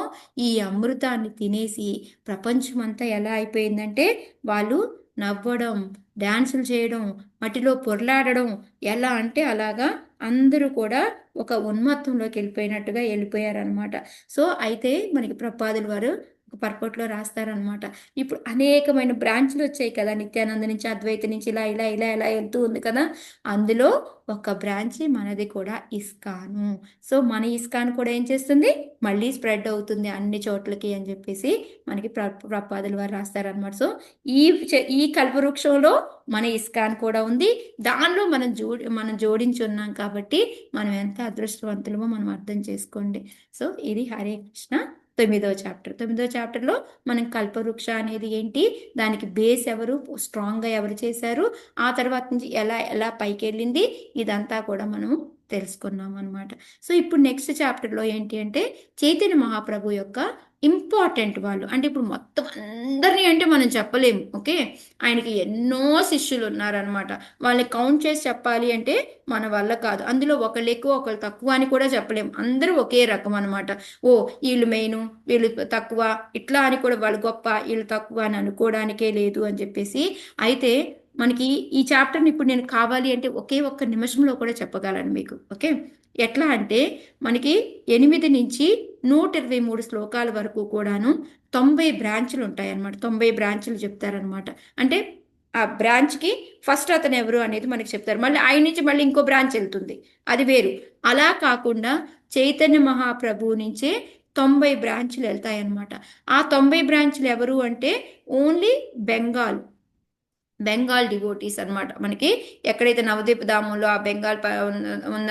ఈ అమృతాన్ని తినేసి ప్రపంచం అంతా ఎలా అయిపోయిందంటే వాళ్ళు నవ్వడం, డ్యాన్సులు చేయడం, మట్టిలో పొర్లాడడం, ఎలా అంటే అలాగా అందరూ కూడా ఒక ఉన్మత్తంలోకి వెళ్ళిపోయినట్టుగా వెళ్ళిపోయారనమాట. సో అయితే మనకి ప్రపాదుల వారు ఒక పర్పట్లో రాస్తారనమాట. ఇప్పుడు అనేకమైన బ్రాంచ్లు వచ్చాయి కదా, నిత్యానంద నుంచి, అద్వైత నుంచి, ఇలా ఇలా ఇలా ఇలా వెళ్తూ ఉంది కదా. అందులో ఒక బ్రాంచ్ మనది కూడా ఇస్కాను. సో మన ఇస్కాన్ కూడా ఏం చేస్తుంది, మళ్ళీ స్ప్రెడ్ అవుతుంది అన్ని చోట్లకి అని చెప్పేసి మనకి ప్రపాదుల వారు రాస్తారనమాట. సో ఈ ఈ కల్పవృక్షంలో మన ఇస్కాన్ కూడా ఉంది, దానిలో మనం జోడించి ఉన్నాం కాబట్టి మనం ఎంత అదృష్టవంతులమో మనం అర్థం చేసుకోండి. సో ఇది హరే కృష్ణ 9వ చాప్టర్లో మనం కల్పవృక్ష అనేది ఏంటి, దానికి బేస్ ఎవరు, స్ట్రాంగ్గా ఎవరు చేశారు, ఆ తర్వాత నుంచి ఎలా ఎలా పైకి వెళ్ళింది, ఇదంతా కూడా మనము తెలుసుకున్నాం అనమాట. సో ఇప్పుడు నెక్స్ట్ చాప్టర్లో ఏంటి అంటే చైతన్య మహాప్రభు యొక్క ఇంపార్టెంట్ వాళ్ళు, అంటే ఇప్పుడు మొత్తం అందరినీ అంటే మనం చెప్పలేము. ఓకే, ఆయనకి ఎన్నో శిష్యులు ఉన్నారనమాట. వాళ్ళని కౌంట్ చేసి చెప్పాలి అంటే మన వల్ల కాదు. అందులో ఒకళ్ళు ఎక్కువ ఒకళ్ళు తక్కువ అని కూడా చెప్పలేము. అందరూ ఒకే రకం అనమాట. ఓ వీళ్ళు మెయిన్, వీళ్ళు తక్కువ, ఇట్లా అని కూడా వాళ్ళు గొప్ప వీళ్ళు తక్కువ అని అనుకోవడానికే లేదు అని చెప్పేసి. అయితే మనకి ఈ చాప్టర్ని ఇప్పుడు నేను కావాలి అంటే ఒకే ఒక్క నిమిషంలో కూడా చెప్పగలను మీకు. ఓకే, ఎట్లా అంటే మనకి 8 నుంచి 123 శ్లోకాల వరకు కూడాను 90 బ్రాంచులు ఉంటాయన్నమాట. 90 బ్రాంచులు చెప్తారనమాట. అంటే ఆ బ్రాంచ్కి ఫస్ట్ అతను ఎవరు అనేది మనకి చెప్తారు. మళ్ళీ ఆయన నుంచి మళ్ళీ ఇంకో బ్రాంచ్ వెళ్తుంది, అది వేరు. అలా కాకుండా చైతన్య మహాప్రభువు నుంచే 90 బ్రాంచులు వెళ్తాయన్నమాట. ఆ 90 బ్రాంచులు ఎవరు అంటే ఓన్లీ బెంగాల్ బెంగాల్ డివోటీస్ అన్నమాట. మనకి ఎక్కడైతే నవదీప ధామంలో ఆ బెంగాల్ ఉన్న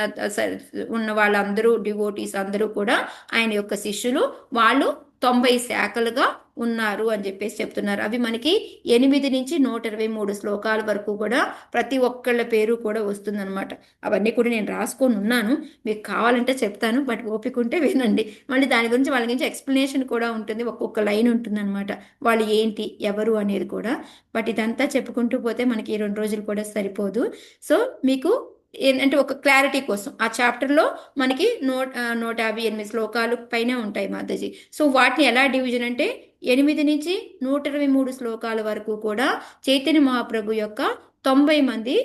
ఉన్న వాళ్ళందరూ డివోటీస్ అందరూ కూడా ఆయన యొక్క శిష్యులు. వాళ్ళు 90 శాఖలుగా ఉన్నారు అని చెప్పేసి చెప్తున్నారు. అవి మనకి 8 నుంచి 123 శ్లోకాల వరకు కూడా ప్రతి ఒక్కళ్ళ పేరు కూడా వస్తుందన్నమాట. అవన్నీ కూడా నేను రాసుకొని ఉన్నాను, మీకు కావాలంటే చెప్తాను, బట్ ఓపిక ఉంటే వినండి. మళ్ళీ దాని గురించి వాళ్ళ గురించి ఎక్స్ప్లెనేషన్ కూడా ఉంటుంది, ఒక్కొక్క లైన్ ఉంటుందన్నమాట, వాళ్ళు ఏంటి ఎవరు అనేది కూడా. బట్ ఇదంతా చెప్పుకుంటూ పోతే మనకి ఈ 2 రోజులు కూడా సరిపోదు. సో మీకు ఏంటంటే ఒక క్లారిటీ కోసం ఆ చాప్టర్లో మనకి 158 శ్లోకాలు పైన ఉంటాయి మాతాజీ. సో వాటిని ఎలా డివిజన్ అంటే 8 నుంచి 123 శ్లోకాల వరకు కూడా చైతన్య మహాప్రభు యొక్క 90 మంది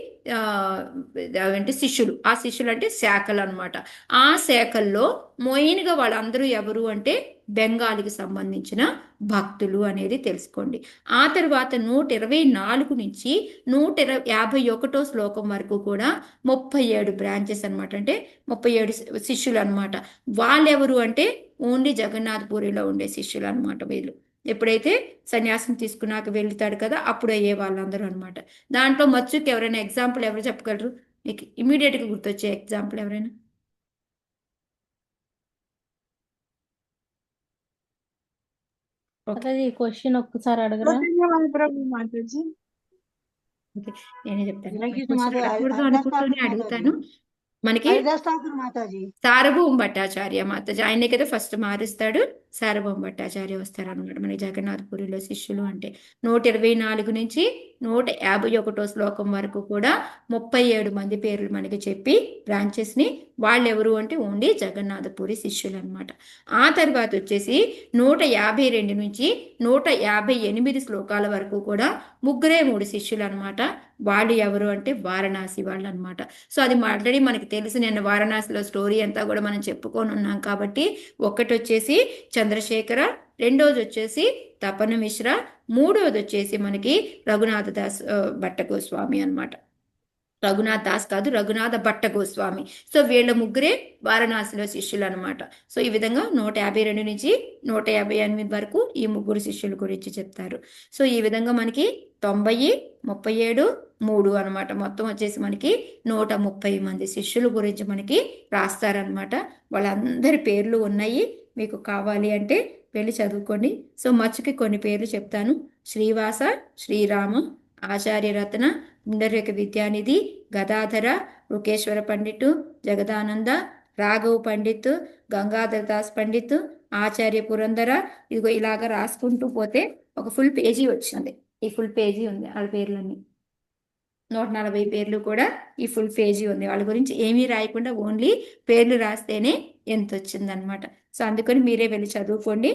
అంటే శిష్యులు. ఆ శిష్యులు అంటే శాఖలు అనమాట. ఆ శాఖల్లో మెయిన్గా వాళ్ళందరూ ఎవరు అంటే బెంగాలీకి సంబంధించిన భక్తులు అనేది తెలుసుకోండి. ఆ తర్వాత 124 నుంచి 151 శ్లోకం వరకు కూడా 37 బ్రాంచెస్ అనమాట. అంటే 37 శిష్యులు అనమాట. వాళ్ళెవరు అంటే ఓన్లీ జగన్నాథ్ పూరిలో ఉండే శిష్యులు అనమాట వీళ్ళు. ఎప్పుడైతే సన్యాసం తీసుకున్నాక వెళ్తాడు కదా, అప్పుడు అయ్యే వాళ్ళందరూ అనమాట. దాంట్లో మచ్చుకి ఎవరైనా ఎగ్జాంపుల్ ఎవరు చెప్పగలరు? మీకు ఇమీడియట్గా గుర్తొచ్చే ఎగ్జాంపుల్ ఎవరైనా? ఓకే,
క్వశ్చన్ ఒక్కసారి అడగరా?
ఓకే, నేనే చెప్తాను. అడగకూడదు అనుకుంటూనే అడుగుతాను. మనకి సార్వభౌమ భట్టాచార్య మాతాజీ, ఆయనే కదా ఫస్ట్ మారుస్తాడు. సార్వభౌమ భట్టాచార్య వస్తారనమాట మనకి జగన్నాథపురిలో శిష్యులు అంటే. 124 నుంచి 151 శ్లోకం వరకు కూడా 37 మంది పేర్లు మనకి చెప్పి బ్రాంచెస్ని, వాళ్ళెవరు అంటే ఓన్లీ జగన్నాథపురి శిష్యులు అనమాట. ఆ తర్వాత వచ్చేసి 152 నుంచి 158 శ్లోకాల వరకు కూడా ముగ్గురే 3 శిష్యులు అనమాట. వాళ్ళు ఎవరు అంటే వారణాసి వాళ్ళు అనమాట. సో అది ఆల్రెడీ మనకి తెలుసు, నేను వారణాసిలో స్టోరీ అంతా కూడా మనం చెప్పుకొని ఉన్నాం కాబట్టి. ఒకటి వచ్చేసి చంద్రశేఖర, రెండోది వచ్చేసి తపన మిశ్ర, మూడోది వచ్చేసి మనకి రఘునాథ దాస్ భట్ట గోస్వామి అనమాట. రఘునాథ్ దాస్ కాదు, రఘునాథ భట్ట గోస్వామి. సో వీళ్ళ ముగ్గురే వారణాసిలో శిష్యులు అనమాట. సో ఈ విధంగా 152 నుంచి 158 వరకు ఈ ముగ్గురు శిష్యుల గురించి చెప్తారు. సో ఈ విధంగా మనకి 90, 37, 3 అనమాట. మొత్తం వచ్చేసి మనకి 130 మంది శిష్యుల గురించి మనకి రాస్తారనమాట. వాళ్ళందరి పేర్లు ఉన్నాయి, మీకు కావాలి అంటే వెళ్ళి చదువుకోండి. సో మచ్చుకి కొన్ని పేర్లు చెప్తాను. శ్రీవాస, శ్రీరామ, ఆచార్యరత్న, పుండరీక విద్యానిధి, గదాధర, రుకేశ్వర పండితు, జగదానంద, రాఘవ్ పండిత్, గంగాధర్ దాస్ పండిత్, ఆచార్య పురందర. ఇదిగో ఇలాగ రాసుకుంటూ పోతే ఒక ఫుల్ పేజీ వచ్చింది. ఈ ఫుల్ పేజీ ఉంది వాళ్ళ పేర్లన్నీ. 140 పేర్లు కూడా ఈ ఫుల్ పేజీ ఉంది. వాళ్ళ గురించి ఏమీ రాయకుండా ఓన్లీ పేర్లు రాస్తేనే ఎంత వచ్చిందనమాట. సో అందుకని మీరే వెళ్ళి చదువుకోండి.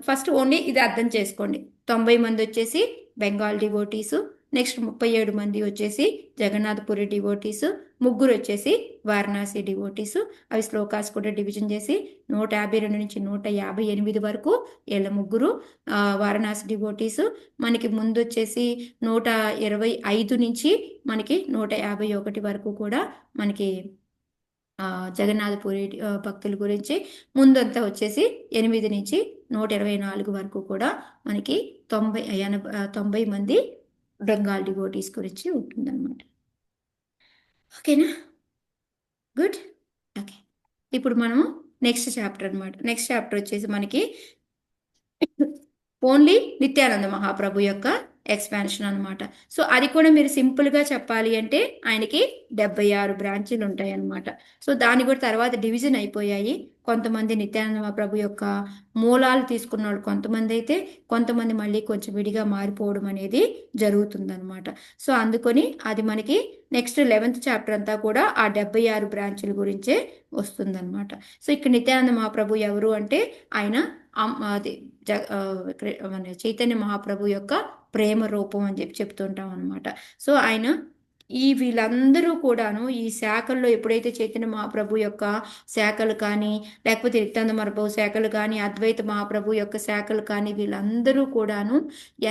ఫస్ట్ ఓన్లీ ఇది అర్థం చేసుకోండి. 90 మంది వచ్చేసి బెంగాల్ డివోటీసు, నెక్స్ట్ 37 మంది వచ్చేసి జగన్నాథపురి డివోటీసు, ముగ్గురు వచ్చేసి వారణాసి డివోటీసు. అవి శ్లోకాస్ కూడా డివిజన్ చేసి 152 నుంచి 158 వరకు వీళ్ళ ముగ్గురు వారణాసి డివోటీసు. మనకి ముందు వచ్చేసి 125 నుంచి మనకి 151 వరకు కూడా మనకి జగన్నాథపురి భక్తుల గురించి. ముందంతా వచ్చేసి 8 నుంచి 124 వరకు కూడా మనకి 90 మంది బెంగాల్ డివోటీస్ గురించి ఉంటుందన్నమాట. ఓకేనా? గుడ్. ఓకే, ఇప్పుడు మనము నెక్స్ట్ చాప్టర్ అనమాట. నెక్స్ట్ చాప్టర్ వచ్చేసి మనకి ఓన్లీ నిత్యానంద మహాప్రభు యొక్క ఎక్స్పాన్షన్ అనమాట. సో అది కూడా మీరు సింపుల్గా చెప్పాలి అంటే ఆయనకి 76 బ్రాంచీలు ఉంటాయి అనమాట. సో దాని కూడా తర్వాత డివిజన్ అయిపోయాయి. కొంతమంది నిత్యానంద మహాప్రభు యొక్క మూలాలు తీసుకున్న వాళ్ళు కొంతమంది అయితే, కొంతమంది మళ్ళీ కొంచెం విడిగా మారిపోవడం అనేది జరుగుతుందనమాట. సో అందుకొని అది మనకి నెక్స్ట్ 11th చాప్టర్ అంతా కూడా ఆ 76 బ్రాంచుల గురించే వస్తుందన్నమాట. సో ఇక్కడ నిత్యానంద మహాప్రభు ఎవరు అంటే ఆయన అది మన చైతన్య మహాప్రభు యొక్క ప్రేమ రూపం అని చెప్తుంటాం అనమాట. సో ఆయన ఈ వీళ్ళందరూ కూడాను ఈ శాఖల్లో ఎప్పుడైతే చైతన్య మహాప్రభు యొక్క శాఖలు కానీ, లేకపోతే నిత్యానంద మహాప్రభు శాఖలు కానీ, అద్వైత మహాప్రభు యొక్క శాఖలు కానీ, వీళ్ళందరూ కూడాను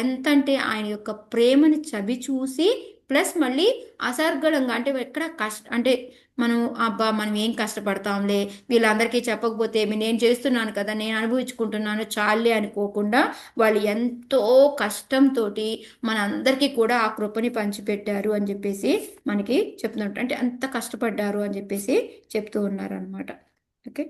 ఎంతంటే ఆయన యొక్క ప్రేమని చవి చూసి, ప్లస్ మళ్ళీ అసర్గళంగా అంటే ఎక్కడ అంటే మనం అబ్బా మనం ఏం కష్టపడతాంలే, వీళ్ళందరికీ చెప్పకపోతే నేను చేస్తున్నాను కదా, నేను అనుభవించుకుంటున్నాను చాలే అనుకోకుండా వాళ్ళు ఎంతో కష్టంతో మనందరికీ కూడా ఆ కృపని పంచిపెట్టారు అని చెప్పేసి మనకి చెప్తున్నట్టు, అంటే అంత కష్టపడ్డారు అని చెప్పేసి చెప్తూ ఉన్నారనమాట. ఓకే.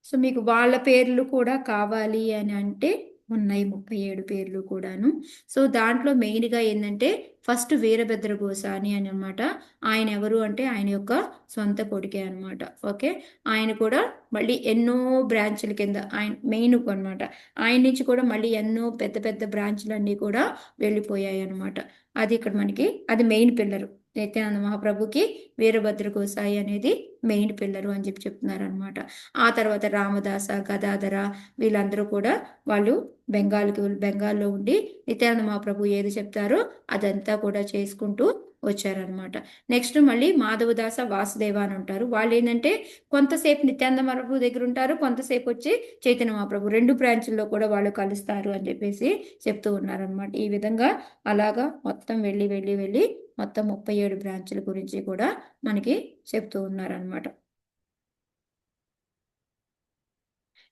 సో మీకు వాళ్ళ పేర్లు కూడా కావాలి అని అంటే ఉన్నాయి 37 పేర్లు కూడాను. సో దాంట్లో మెయిన్‌గా ఏందంటే ఫస్ట్ వీరభద్ర గోసాని అని అన్నమాట. ఆయన ఎవరు అంటే ఆయన యొక్క సొంత కొడుకే అన్నమాట. ఓకే. ఆయన కూడా మళ్ళీ ఎన్నో బ్రాంచ్‌ల కింద ఆయన మెయిన్ అన్నమాట. ఆయన నుంచి కూడా మళ్ళీ ఎన్నో పెద్ద పెద్ద బ్రాంచ్‌లన్నీ కూడా వెళ్ళిపోయాయన్నమాట. అది ఇక్కడ మనకి అది మెయిన్ పిల్లరు. నిత్యానంద మహాప్రభుకి వీరభద్ర గోసాయి అనేది మెయిన్ పిల్లరు అని చెప్తున్నారనమాట. ఆ తర్వాత రామదాస, గదాధర వీళ్ళందరూ కూడా వాళ్ళు బెంగాల్లో ఉండి నిత్యానంద మహాప్రభు ఏది చెప్తారో అదంతా కూడా చేసుకుంటూ వచ్చారనమాట. నెక్స్ట్ మళ్ళీ మాధవదాస, వాసుదేవ అని ఉంటారు. వాళ్ళు ఏంటంటే కొంతసేపు నిత్యానంద మహాప్రభు దగ్గర ఉంటారు, కొంతసేపు వచ్చి చైతన్య మహాప్రభు 2 బ్రాంచుల్లో కూడా వాళ్ళు కలుస్తారు అని చెప్పేసి చెప్తూ ఉన్నారనమాట. ఈ విధంగా అలాగా మొత్తం వెళ్ళి వెళ్ళి వెళ్ళి మొత్తం 37 బ్రాంచుల గురించి కూడా మనకి చెప్తూ ఉన్నారనమాట.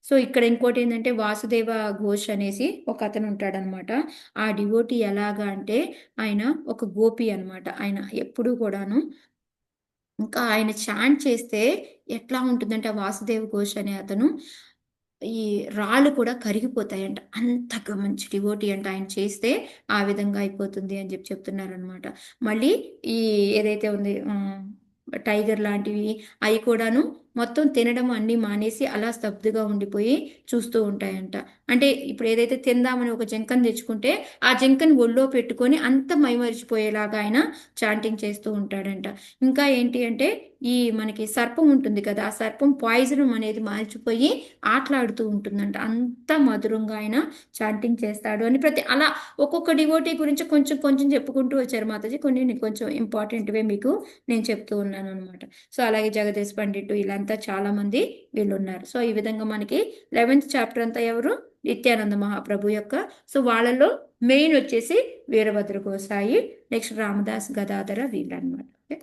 సో ఇక్కడ ఇంకోటి ఏంటంటే వాసుదేవ ఘోష్ అనేసి ఒక అతను ఉంటాడనమాట. ఆ డివోటీ ఎలాగా అంటే ఆయన ఒక గోపి అనమాట. ఆయన ఎప్పుడూ కూడాను ఇంకా ఆయన చాంట్ చేస్తే ఎట్లా ఉంటుందంటే ఆ వాసుదేవ్ ఘోష్ అనే అతను ఈ రాళ్ళు కూడా కరిగిపోతాయంట. అంతగా మంచి డివోటీ అంట. ఆయన చేస్తే ఆ విధంగా అయిపోతుంది అని చెప్తున్నారనమాట. మళ్ళీ ఈ ఏదైతే ఉంది టైగర్ లాంటివి అయి కూడాను మొత్తం తినడం అన్నీ మానేసి అలా స్తబ్దుగా ఉండిపోయి చూస్తూ ఉంటాయంట. అంటే ఇప్పుడు ఏదైతే తిందామని ఒక జింకను తెచ్చుకుంటే ఆ జింకని ఒళ్ళో పెట్టుకొని అంత మైమరిచిపోయేలాగా ఆయన చాంటింగ్ చేస్తూ ఉంటాడంట. ఇంకా ఏంటి అంటే ఈ మనకి సర్పం ఉంటుంది కదా! ఆ సర్పం పాయిజన్ అనేది మార్చిపోయి ఆటలాడుతూ ఉంటుందంట. అంత మధురంగా ఆయన చాంటింగ్ చేస్తాడు అని అలా ఒక్కొక్క డివోటీ గురించి కొంచెం కొంచెం చెప్పుకుంటూ వచ్చారు మాతాజీ. కొన్ని కొంచెం ఇంపార్టెంట్‌వే మీకు నేను చెప్తూ ఉన్నాననమాట. సో, అలాగే జగదీశ్ పండిట్ వీళ్ళంతా చాలామంది వీళ్ళున్నారు. సో, ఈ విధంగా మనకి 11థ్ చాప్టర్ అంతా ఎవరు? నిత్యానంద మహాప్రభు యొక్క. సో, వాళ్ళలో మెయిన్ వచ్చేసి వీరభద్ర గోసాయి, నెక్స్ట్ రామదాస్, గదాధర వీళ్ళనమాట. ఓకే.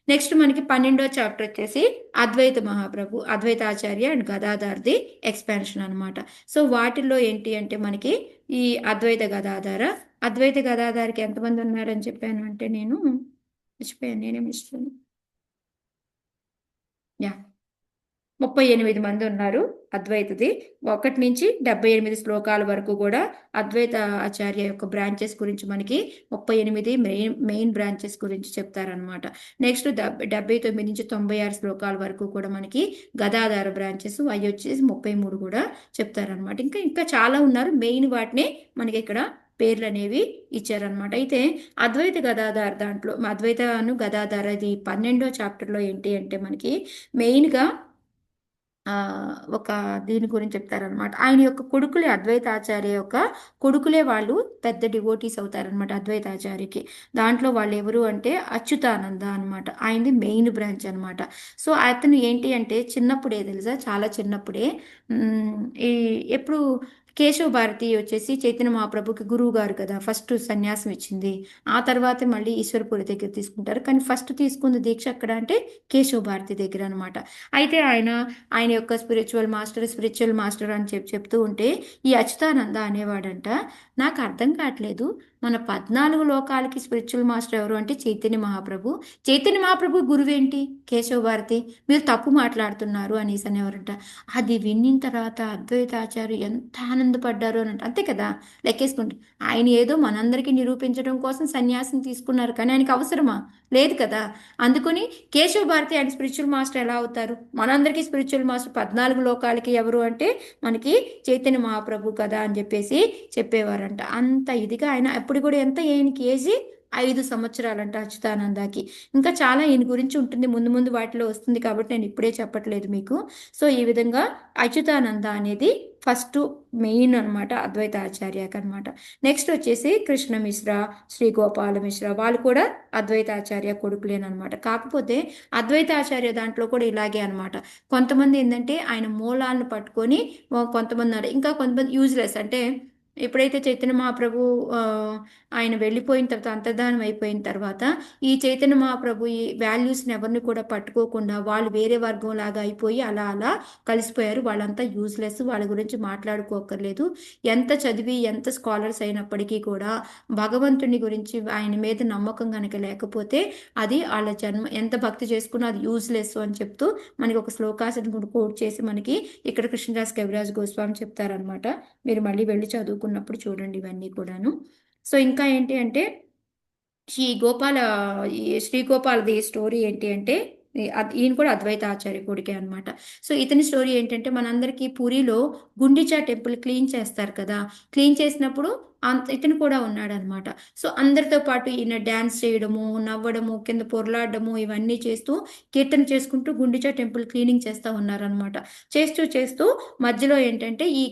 నెక్స్ట్ మనకి 12వ చాప్టర్ వచ్చేసి అద్వైత మహాప్రభు, అద్వైతాచార్య అండ్ గదాధర్‌ది ఎక్స్‌పాన్షన్ అనమాట. సో, వాటిల్లో ఏంటి అంటే మనకి ఈ అద్వైత గదాధర్‌కి ఎంతమంది ఉన్నారని చెప్పాను అంటే నేను మర్చిపోయాను. నేనే మర్చిపోయాను. యాహ్! 38 మంది ఉన్నారు అద్వైతది. 1-78 శ్లోకాల వరకు గూడా అద్వైత ఆచార్య యొక్క బ్రాంచెస్ గురించి మనకి 38 మెయిన్ బ్రాంచెస్ గురించి చెప్తారనమాట. నెక్స్ట్ 79-96 శ్లోకాల వరకు కూడా మనకి గదాధార బ్రాంచెస్ అయ్యొచ్చేసి 33 కూడా చెప్తారనమాట. ఇంకా చాలా ఉన్నారు. మెయిన్ వాటిని మనకిక్కడ పేర్లనేవి ఇచ్చారనమాట. అయితే అద్వైత గదాధార దాంట్లో గదాధార ఇది 12వ చాప్టర్‌లో ఏంటి అంటే మనకి మెయిన్‌గా ఒక దీని గురించి చెప్తారనమాట. ఆయన యొక్క కొడుకులే అద్వైతాచార్య యొక్క కొడుకులే వాళ్ళు పెద్ద డివోటీస్ అవుతారనమాట అద్వైతాచార్యకి. దాంట్లో వాళ్ళెవరు అంటే అచ్యుతానంద అనమాట. ఆయనది మెయిన్ బ్రాంచ్ అనమాట. సో, అతను ఏంటి అంటే చిన్నప్పుడే తెలుసా? చాలా చిన్నప్పుడే హ్మ్, ఈ ఎప్పుడు కేశవ భారతి వచ్చేసి చైతన్య మహాప్రభుకి గురువుగారు కదా! ఫస్ట్ సన్యాసం ఇచ్చింది. ఆ తర్వాత మళ్ళీ ఈశ్వరపురి దగ్గర తీసుకుంటారు. కానీ ఫస్ట్ తీసుకున్న దీక్ష ఎక్కడ అంటే కేశవ భారతి దగ్గర అనమాట. అయితే ఆయన యొక్క స్పిరిచువల్ మాస్టర్ అని చెప్తూ ఉంటే ఈ అచ్యుతానంద అనేవాడంట, నాకు అర్థం కావట్లేదు. మన 14 లోకాలకి స్పిరిచువల్ మాస్టర్ ఎవరు అంటే చైతన్య మహాప్రభు. చైతన్య మహాప్రభు గురువేంటి కేశవ భారతి? మీరు తప్పు మాట్లాడుతున్నారు అనేసి అనేవారంట. అది విన్నిన తర్వాత అద్వైతాచార్య ఎంత ఆనందపడ్డారు అని అంతే కదా! లెక్కేసుకుంటే ఆయన ఏదో మనందరికీ నిరూపించడం కోసం సన్యాసం తీసుకున్నారు. కానీ ఆయనకి అవసరమా? లేదు కదా! అందుకని కేశవ భారతి ఆయన స్పిరిచువల్ మాస్టర్ ఎలా అవుతారు? మనందరికీ స్పిరిచువల్ మాస్టర్ 14 లోకాలకి ఎవరు అంటే మనకి చైతన్య మహాప్రభు కదా అని చెప్పేసి చెప్పేవారంట. అంత ఇదిగా ఆయన అప్పుడు కూడా ఎంత ఆయనకి ఏజీ 5 సంవత్సరాలంట అచ్యుతానందాకి. ఇంకా చాలా ఈయన గురించి ఉంటుంది. ముందు ముందు వాటిలో వస్తుంది కాబట్టి నేను ఇప్పుడే చెప్పట్లేదు మీకు. సో, ఈ విధంగా అచ్యుతానంద అనేది ఫస్టు మెయిన్ అనమాట అద్వైత ఆచార్యకనమాట. నెక్స్ట్ వచ్చేసి కృష్ణ మిశ్ర, శ్రీ గోపాల మిశ్ర వాళ్ళు కూడా అద్వైతాచార్య కొడుకులేనమాట. కాకపోతే అద్వైతాచార్య దాంట్లో కూడా ఇలాగే అనమాట. కొంతమంది ఏందంటే ఆయన మూలాలను పట్టుకొని కొంతమంది ఉన్నారు. ఇంకా కొంతమంది యూజ్‌లెస్ అంటే ఎప్పుడైతే చైతన్య మహాప్రభు ఆయన వెళ్ళిపోయిన తర్వాత అంతర్ధానం అయిపోయిన తర్వాత ఈ చైతన్య మహాప్రభు ఈ వాల్యూస్‌ని ఎవరిని కూడా పట్టుకోకుండా వాళ్ళు వేరే వర్గం లాగా అయిపోయి అలా అలా కలిసిపోయారు. వాళ్ళంతా యూజ్‌లెస్. వాళ్ళ గురించి మాట్లాడుకోక్కర్లేదు. ఎంత చదివి ఎంత స్కాలర్స్ అయినప్పటికీ కూడా భగవంతుని గురించి ఆయన మీద నమ్మకం గనక లేకపోతే అది ఆళ్ళ జన్మ ఎంత భక్తి చేసుకున్నా అది యూజ్‌లెస్ అని చెప్తూ మనకి ఒక శ్లోకాన్ని కూడా కోట్ చేసి మనకి ఇక్కడ కృష్ణదాస్ కవిరాజ్ గోస్వామి చెప్తారనమాట. మీరు మళ్ళీ వెళ్లి చదువుకున్నప్పుడు చూడండి ఇవన్నీ కూడాను. సో, ఇంకా ఏంటి అంటే ఈ గోపాల ఈ శ్రీ గోపాల్‌ది స్టోరీ ఏంటి అంటే ఈయన కూడా అద్వైత ఆచార్య కొడుకే అనమాట. సో, ఇతని స్టోరీ ఏంటంటే మనందరికీ పూరిలో గుండిచా టెంపుల్ క్లీన్ చేస్తారు కదా! క్లీన్ చేసినప్పుడు ఇతను కూడా ఉన్నాడనమాట. సో, అందరితో పాటు ఈయన డాన్స్ చేయడము, నవ్వడము, కింద పొర్లాడడము ఇవన్నీ చేస్తూ కీర్తన చేసుకుంటూ గుండిచా టెంపుల్ క్లీనింగ్ చేస్తా ఉన్నారనమాట. చేస్తూ చేస్తూ మధ్యలో ఏంటంటే ఈ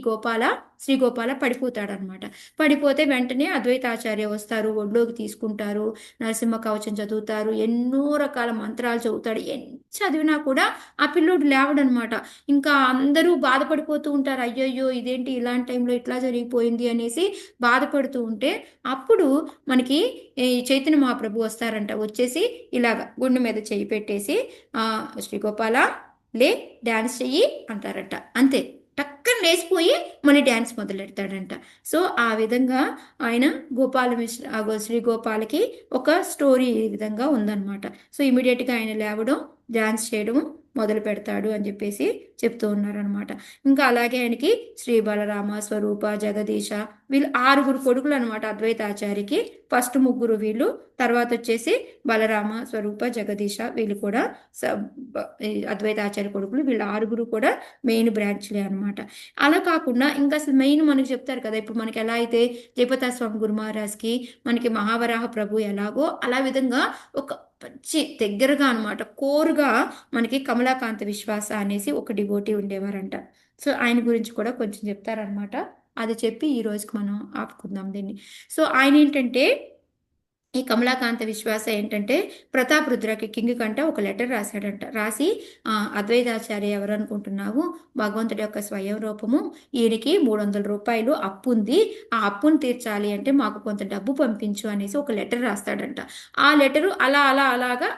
శ్రీ గోపాల పడిపోతాడనమాట. పడిపోతే వెంటనే అద్వైతాచార్య వస్తారు. ఒడిలోకి తీసుకుంటారు. నరసింహ కవచం చదువుతారు. ఎన్నో రకాల మంత్రాలు చదువుతాడు. ఎన్ని చదివినా కూడా ఆ పిల్లోడు లేవడనమాట. ఇంకా అందరూ బాధపడిపోతూ ఉంటారు. అయ్యయ్యో! ఇదేంటి ఇలాంటి టైంలో ఇట్లా జరిగిపోయింది అనేసి బాధపడుతూ ఉంటే, అప్పుడు మనకి ఈ చైతన్య మహాప్రభు వస్తారంట. వచ్చేసి ఇలాగ గుండె మీద చెయ్యి పెట్టేసి శ్రీగోపాల లే డాన్స్ చెయ్యి అంటారట. అంతే. టక్కన లేచిపోయి మళ్ళీ డాన్స్ మొదలెడతాడంట. సో, ఆ విధంగా ఆయన గోపాల మిశ్ర శ్రీ గోపాలకి ఒక స్టోరీ ఈ విధంగా ఉందనమాట. సో, ఇమ్మీడియేట్‌గా ఆయన లేవడం, డాన్స్ చేయడము మొదలు పెడతాడు అని చెప్పేసి చెప్తూ ఉన్నారనమాట. ఇంకా అలాగే ఆయనకి శ్రీ బలరామ, స్వరూప, జగదీశ వీళ్ళు 6 కొడుకులు అనమాట అద్వైతాచార్యకి. ఫస్ట్ ముగ్గురు వీళ్ళు, తర్వాత వచ్చేసి బలరామ, స్వరూప, జగదీశ వీళ్ళు కూడా ఈ అద్వైతాచార్య కొడుకులు. వీళ్ళు 6 కూడా మెయిన్ బ్రాంచ్‌లే అనమాట. అలా కాకుండా ఇంకా అసలు మెయిన్ మనకు చెప్తారు కదా! ఇప్పుడు మనకి ఎలా అయితే జయపతాయ స్వామి గురు మహారాజ్‌కి మనకి మహావరాహ ప్రభు ఎలాగో అలా విధంగా ఒక మంచి దగ్గరగా అనమాట. కోర్‌గా మనకి కమలాకాంత విశ్వాస అనేసి ఒక డివోటీ ఉండేవారంట. సో, ఆయన గురించి కూడా కొంచెం చెప్తారనమాట. అది చెప్పి ఈ రోజుకి మనం ఆపుకుందాం దీన్ని. సో, ఆయనేంటంటే ఈ కమలాకాంత విశ్వాస ఏంటంటే ప్రతాప్ రుద్రకి కింగ్ కంట ఒక లెటర్ రాశాడంట. రాసి అద్వైతాచార్య ఎవరు అనుకుంటున్నావు? భగవంతుడి యొక్క స్వయం రూపము. ఈయనకి రూ. 300 అప్పు ఉంది. ఆ అప్పును తీర్చాలి అంటే మాకు కొంత డబ్బు పంపించు అనేసి ఒక లెటర్ రాస్తాడంట. ఆ లెటరు అలా అలా అలాగా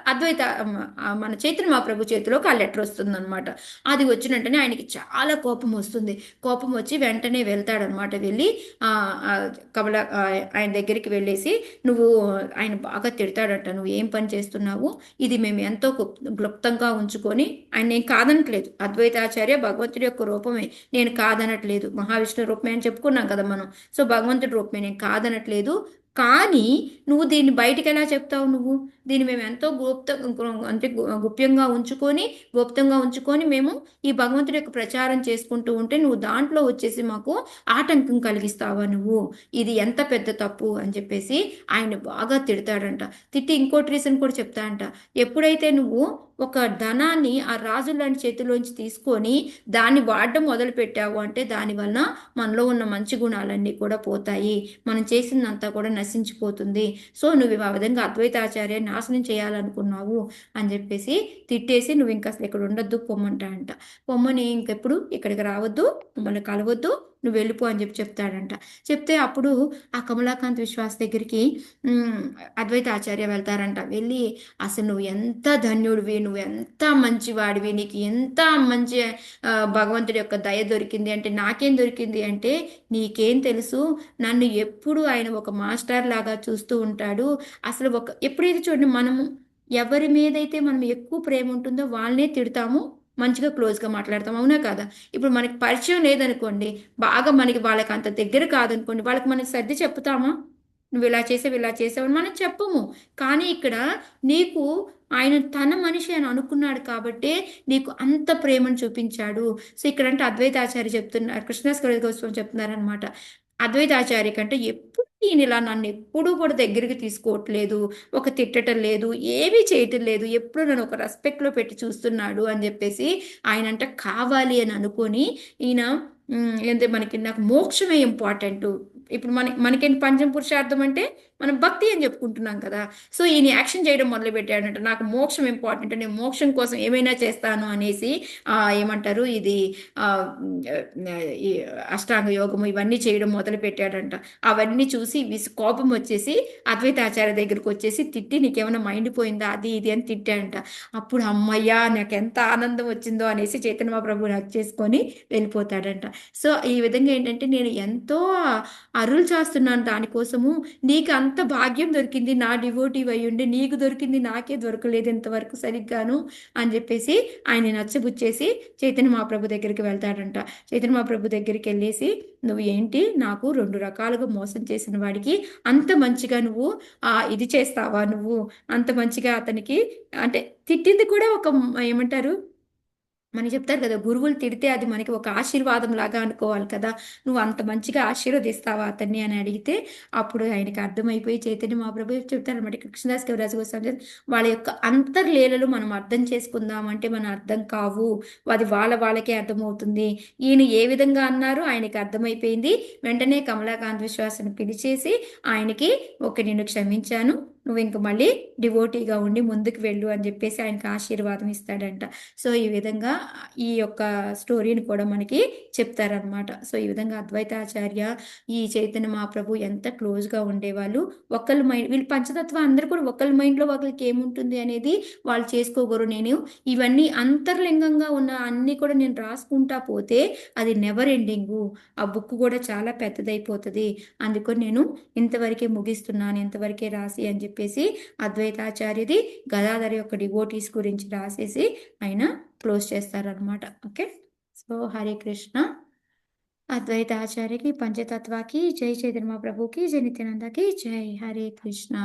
మన చైతన్య మహాప్రభు చేతిలోకి ఆ లెటర్ వస్తుందనమాట. అది వచ్చిన వెంటనే ఆయనకి చాలా కోపం వస్తుంది. కోపం వచ్చి వెంటనే వెళ్తాడనమాట. వెళ్ళి ఆయన దగ్గరికి వెళ్ళేసి నువ్వు ఆయన బాగా తిడతాడట. నువ్వు ఏం పని చేస్తున్నావు? ఇది మేము ఎంతో క్లుప్తంగా ఉంచుకొని ఆయన నేను కాదనట్లేదు. అద్వైతాచార్య భగవంతుడి యొక్క రూపమే. నేను కాదనట్లేదు. మహావిష్ణు రూపమే అని చెప్పుకున్నాం కదా మనం. సో, భగవంతుడి రూపమే నేను కాదనట్లేదు. కానీ నువ్వు దీన్ని బయటికి ఎలా చెప్తావు నువ్వు? దీన్ని మేము ఎంతో అంటే గుప్తంగా ఉంచుకొని మేము ఈ భగవంతుడి యొక్క ప్రచారం చేసుకుంటూ ఉంటే నువ్వు దాంట్లో వచ్చేసి మాకు ఆటంకం కలిగిస్తావా నువ్వు? ఇది ఎంత పెద్ద తప్పు అని చెప్పేసి ఆయన బాగా తిడతాడంట. తిట్టి ఇంకోటి రీజన్ కూడా చెప్తాడంట. ఎప్పుడైతే నువ్వు ఒక ధనాన్ని ఆ రాజులాంటి చేతిలోంచి తీసుకొని దాన్ని వాడడం మొదలు పెట్టావు అంటే దాని వలన మనలో ఉన్న మంచి గుణాలన్నీ కూడా పోతాయి. మనం చేసిందంతా కూడా నశించిపోతుంది. సో, నువ్వు ఆ విధంగా అద్వైతాచార్య నాశనం చేయాలనుకున్నావు అని చెప్పేసి తిట్టేసి నువ్వు ఇంకా అసలు ఇక్కడ ఉండొద్దు పొమ్మంటాడంట. పొమ్మని ఇంకెప్పుడు ఇక్కడికి రావద్దు, మమ్మల్ని కలవద్దు, నువ్వు వెళ్ళిపో అని చెప్తాడంట. చెప్తే అప్పుడు ఆ కమలాకాంత్ విశ్వాస్ దగ్గరికి అద్వైతాచార్య వెళ్తారంట. వెళ్ళి అసలు నువ్వు ఎంత ధన్యుడివి, నువ్వు ఎంత మంచివాడివి, నీకు ఎంత మంచి భగవంతుడి యొక్క దయ దొరికింది అంటే నాకేం దొరికింది అంటే నీకేం తెలుసు, నన్ను ఎప్పుడు ఆయన ఒక మాస్టర్ లాగా చూస్తూ ఉంటాడు. అసలు ఎప్పుడైతే చూడండి మనము ఎవరి మీదైతే మనం ఎక్కువ ప్రేమ ఉంటుందో వాళ్ళనే తిడతాము, మంచిగా క్లోజ్గా మాట్లాడతాం. అవునా కాదా? ఇప్పుడు మనకి పరిచయం లేదనుకోండి, బాగా మనకి వాళ్ళకి అంత దగ్గర కాదనుకోండి, వాళ్ళకి మనం సర్ది చెప్తామా? నువ్వు ఇలా చేసావు ఇలా చేసావు అని మనం చెప్పము. కానీ ఇక్కడ నీకు ఆయన తన మనిషి అని అనుకున్నాడు కాబట్టే నీకు అంత ప్రేమను చూపించాడు. సో, ఇక్కడంటే అద్వైతాచార్య చెప్తున్నారు, కృష్ణదాస్ కవిరాజ్ గోస్వామి చెప్తున్నారనమాట. అద్వైతాచార్య కంటే ఎప్పుడు ఈయన ఇలా నన్ను ఎప్పుడూ కూడా దగ్గరికి తీసుకోవట్లేదు, ఒక తిట్టటం లేదు, ఏమీ చేయటం లేదు, ఎప్పుడు నన్ను ఒక రెస్పెక్ట్లో పెట్టి చూస్తున్నాడు అని చెప్పేసి ఆయన అంట కావాలి అని అనుకొని ఈయన ఏంటంటే మనకి నాకు మోక్షమే ఇంపార్టెంట్. ఇప్పుడు మనకేంటి పంచమ పురుషార్థం అంటే మనం భక్తి అని చెప్పుకుంటున్నాం కదా. సో ఈయన యాక్షన్ చేయడం మొదలు పెట్టాడంట, నాకు మోక్షం ఇంపార్టెంట్, నేను మోక్షం కోసం ఏమైనా చేస్తాను అనేసి ఏమంటారు ఇది ఆ, ఈ అష్టాంగ యోగము ఇవన్నీ చేయడం మొదలు పెట్టాడంట. అవన్నీ చూసి కోపం వచ్చేసి అద్వైతాచార్య దగ్గరికి వచ్చేసి తిట్టి, నీకేమైనా మైండ్ పోయిందా అది ఇది అని తిట్టాడంట. అప్పుడు అమ్మయ్యా నాకు ఎంత ఆనందం వచ్చిందో అనేసి చైతన్య మహాప్రభుని హగ్ చేసుకొని వెళ్ళిపోతాడంట. సో ఈ విధంగా ఏంటంటే నేను ఎంతో అరులు చేస్తున్నాను దానికోసము, నీకు అంత భాగ్యం దొరికింది నా డివోటివ్ అయి ఉండి, నీకు దొరికింది నాకే దొరకలేదు ఇంతవరకు సరిగ్గాను అని చెప్పేసి ఆయన నచ్చబుచ్చేసి చైతన్య మహాప్రభు దగ్గరికి వెళ్తాడంట. చైతన్య మహాప్రభు దగ్గరికి వెళ్ళేసి, నువ్వు ఏంటి నాకు రెండు రకాలుగా మోసం చేసిన వాడికి అంత మంచిగా నువ్వు ఇది చేస్తావా, నువ్వు అంత మంచిగా అతనికి అంటే తిట్టింది కూడా ఒక ఏమంటారు మనకి చెప్తారు కదా, గురువులు తిడితే అది మనకి ఒక ఆశీర్వాదం లాగా అనుకోవాలి కదా, నువ్వు అంత మంచిగా ఆశీర్వదిస్తావా అతన్ని అని అడిగితే అప్పుడు ఆయనకి అర్థమైపోయి చైతన్య మహాప్రభు చెప్తారనమాట, కృష్ణదాస్ కవిరాజు గోస్వామి వాళ్ళ యొక్క అంతర్లీలలు మనం అర్థం చేసుకుందామంటే మన అర్థం కావు, అది వాళ్ళకే అర్థమవుతుంది. ఈయన ఏ విధంగా అన్నారు ఆయనకి అర్థమైపోయింది. వెంటనే కమలాకాంత్ విశ్వాసను పిలిచేసి ఆయనకి నేను క్షమించాను, నువ్వు ఇంక మళ్ళీ డివోటీగా ఉండి ముందుకు వెళ్ళు అని చెప్పేసి ఆయనకి ఆశీర్వాదం ఇస్తాడంట. సో ఈ విధంగా ఈ యొక్క స్టోరీని కూడా మనకి చెప్తారనమాట. సో ఈ విధంగా అద్వైతాచార్య ఈ చైతన్య మహాప్రభు ఎంత క్లోజ్గా ఉండేవాళ్ళు. ఒకళ్ళ మైండ్ వీళ్ళు పంచతత్వ అందరూ కూడా ఒకళ్ళ మైండ్లో ఒకరికి ఏముంటుంది అనేది వాళ్ళు చేసుకోగలరు. నేను ఇవన్నీ అంతర్లింగంగా ఉన్న అన్నీ కూడా నేను రాసుకుంటా పోతే అది నెవర్ ఎండింగు, ఆ బుక్ కూడా చాలా పెద్దదైపోతుంది, అందుకని నేను ఇంతవరకే ముగిస్తున్నాను, ఇంతవరకే రాసి అని చెప్పేసి అద్వైతాచార్యది గదాధర్ యొక్క డివోటీస్ గురించి రాసేసి ఆయన క్లోజ్ చేస్తారనమాట. Okay, so Hare Krishna. అద్వైతాచార్యకి పంచతత్వకి జై, చైతన్య ప్రభుకి జై, నిత్యానందకి జై. హరే కృష్ణ.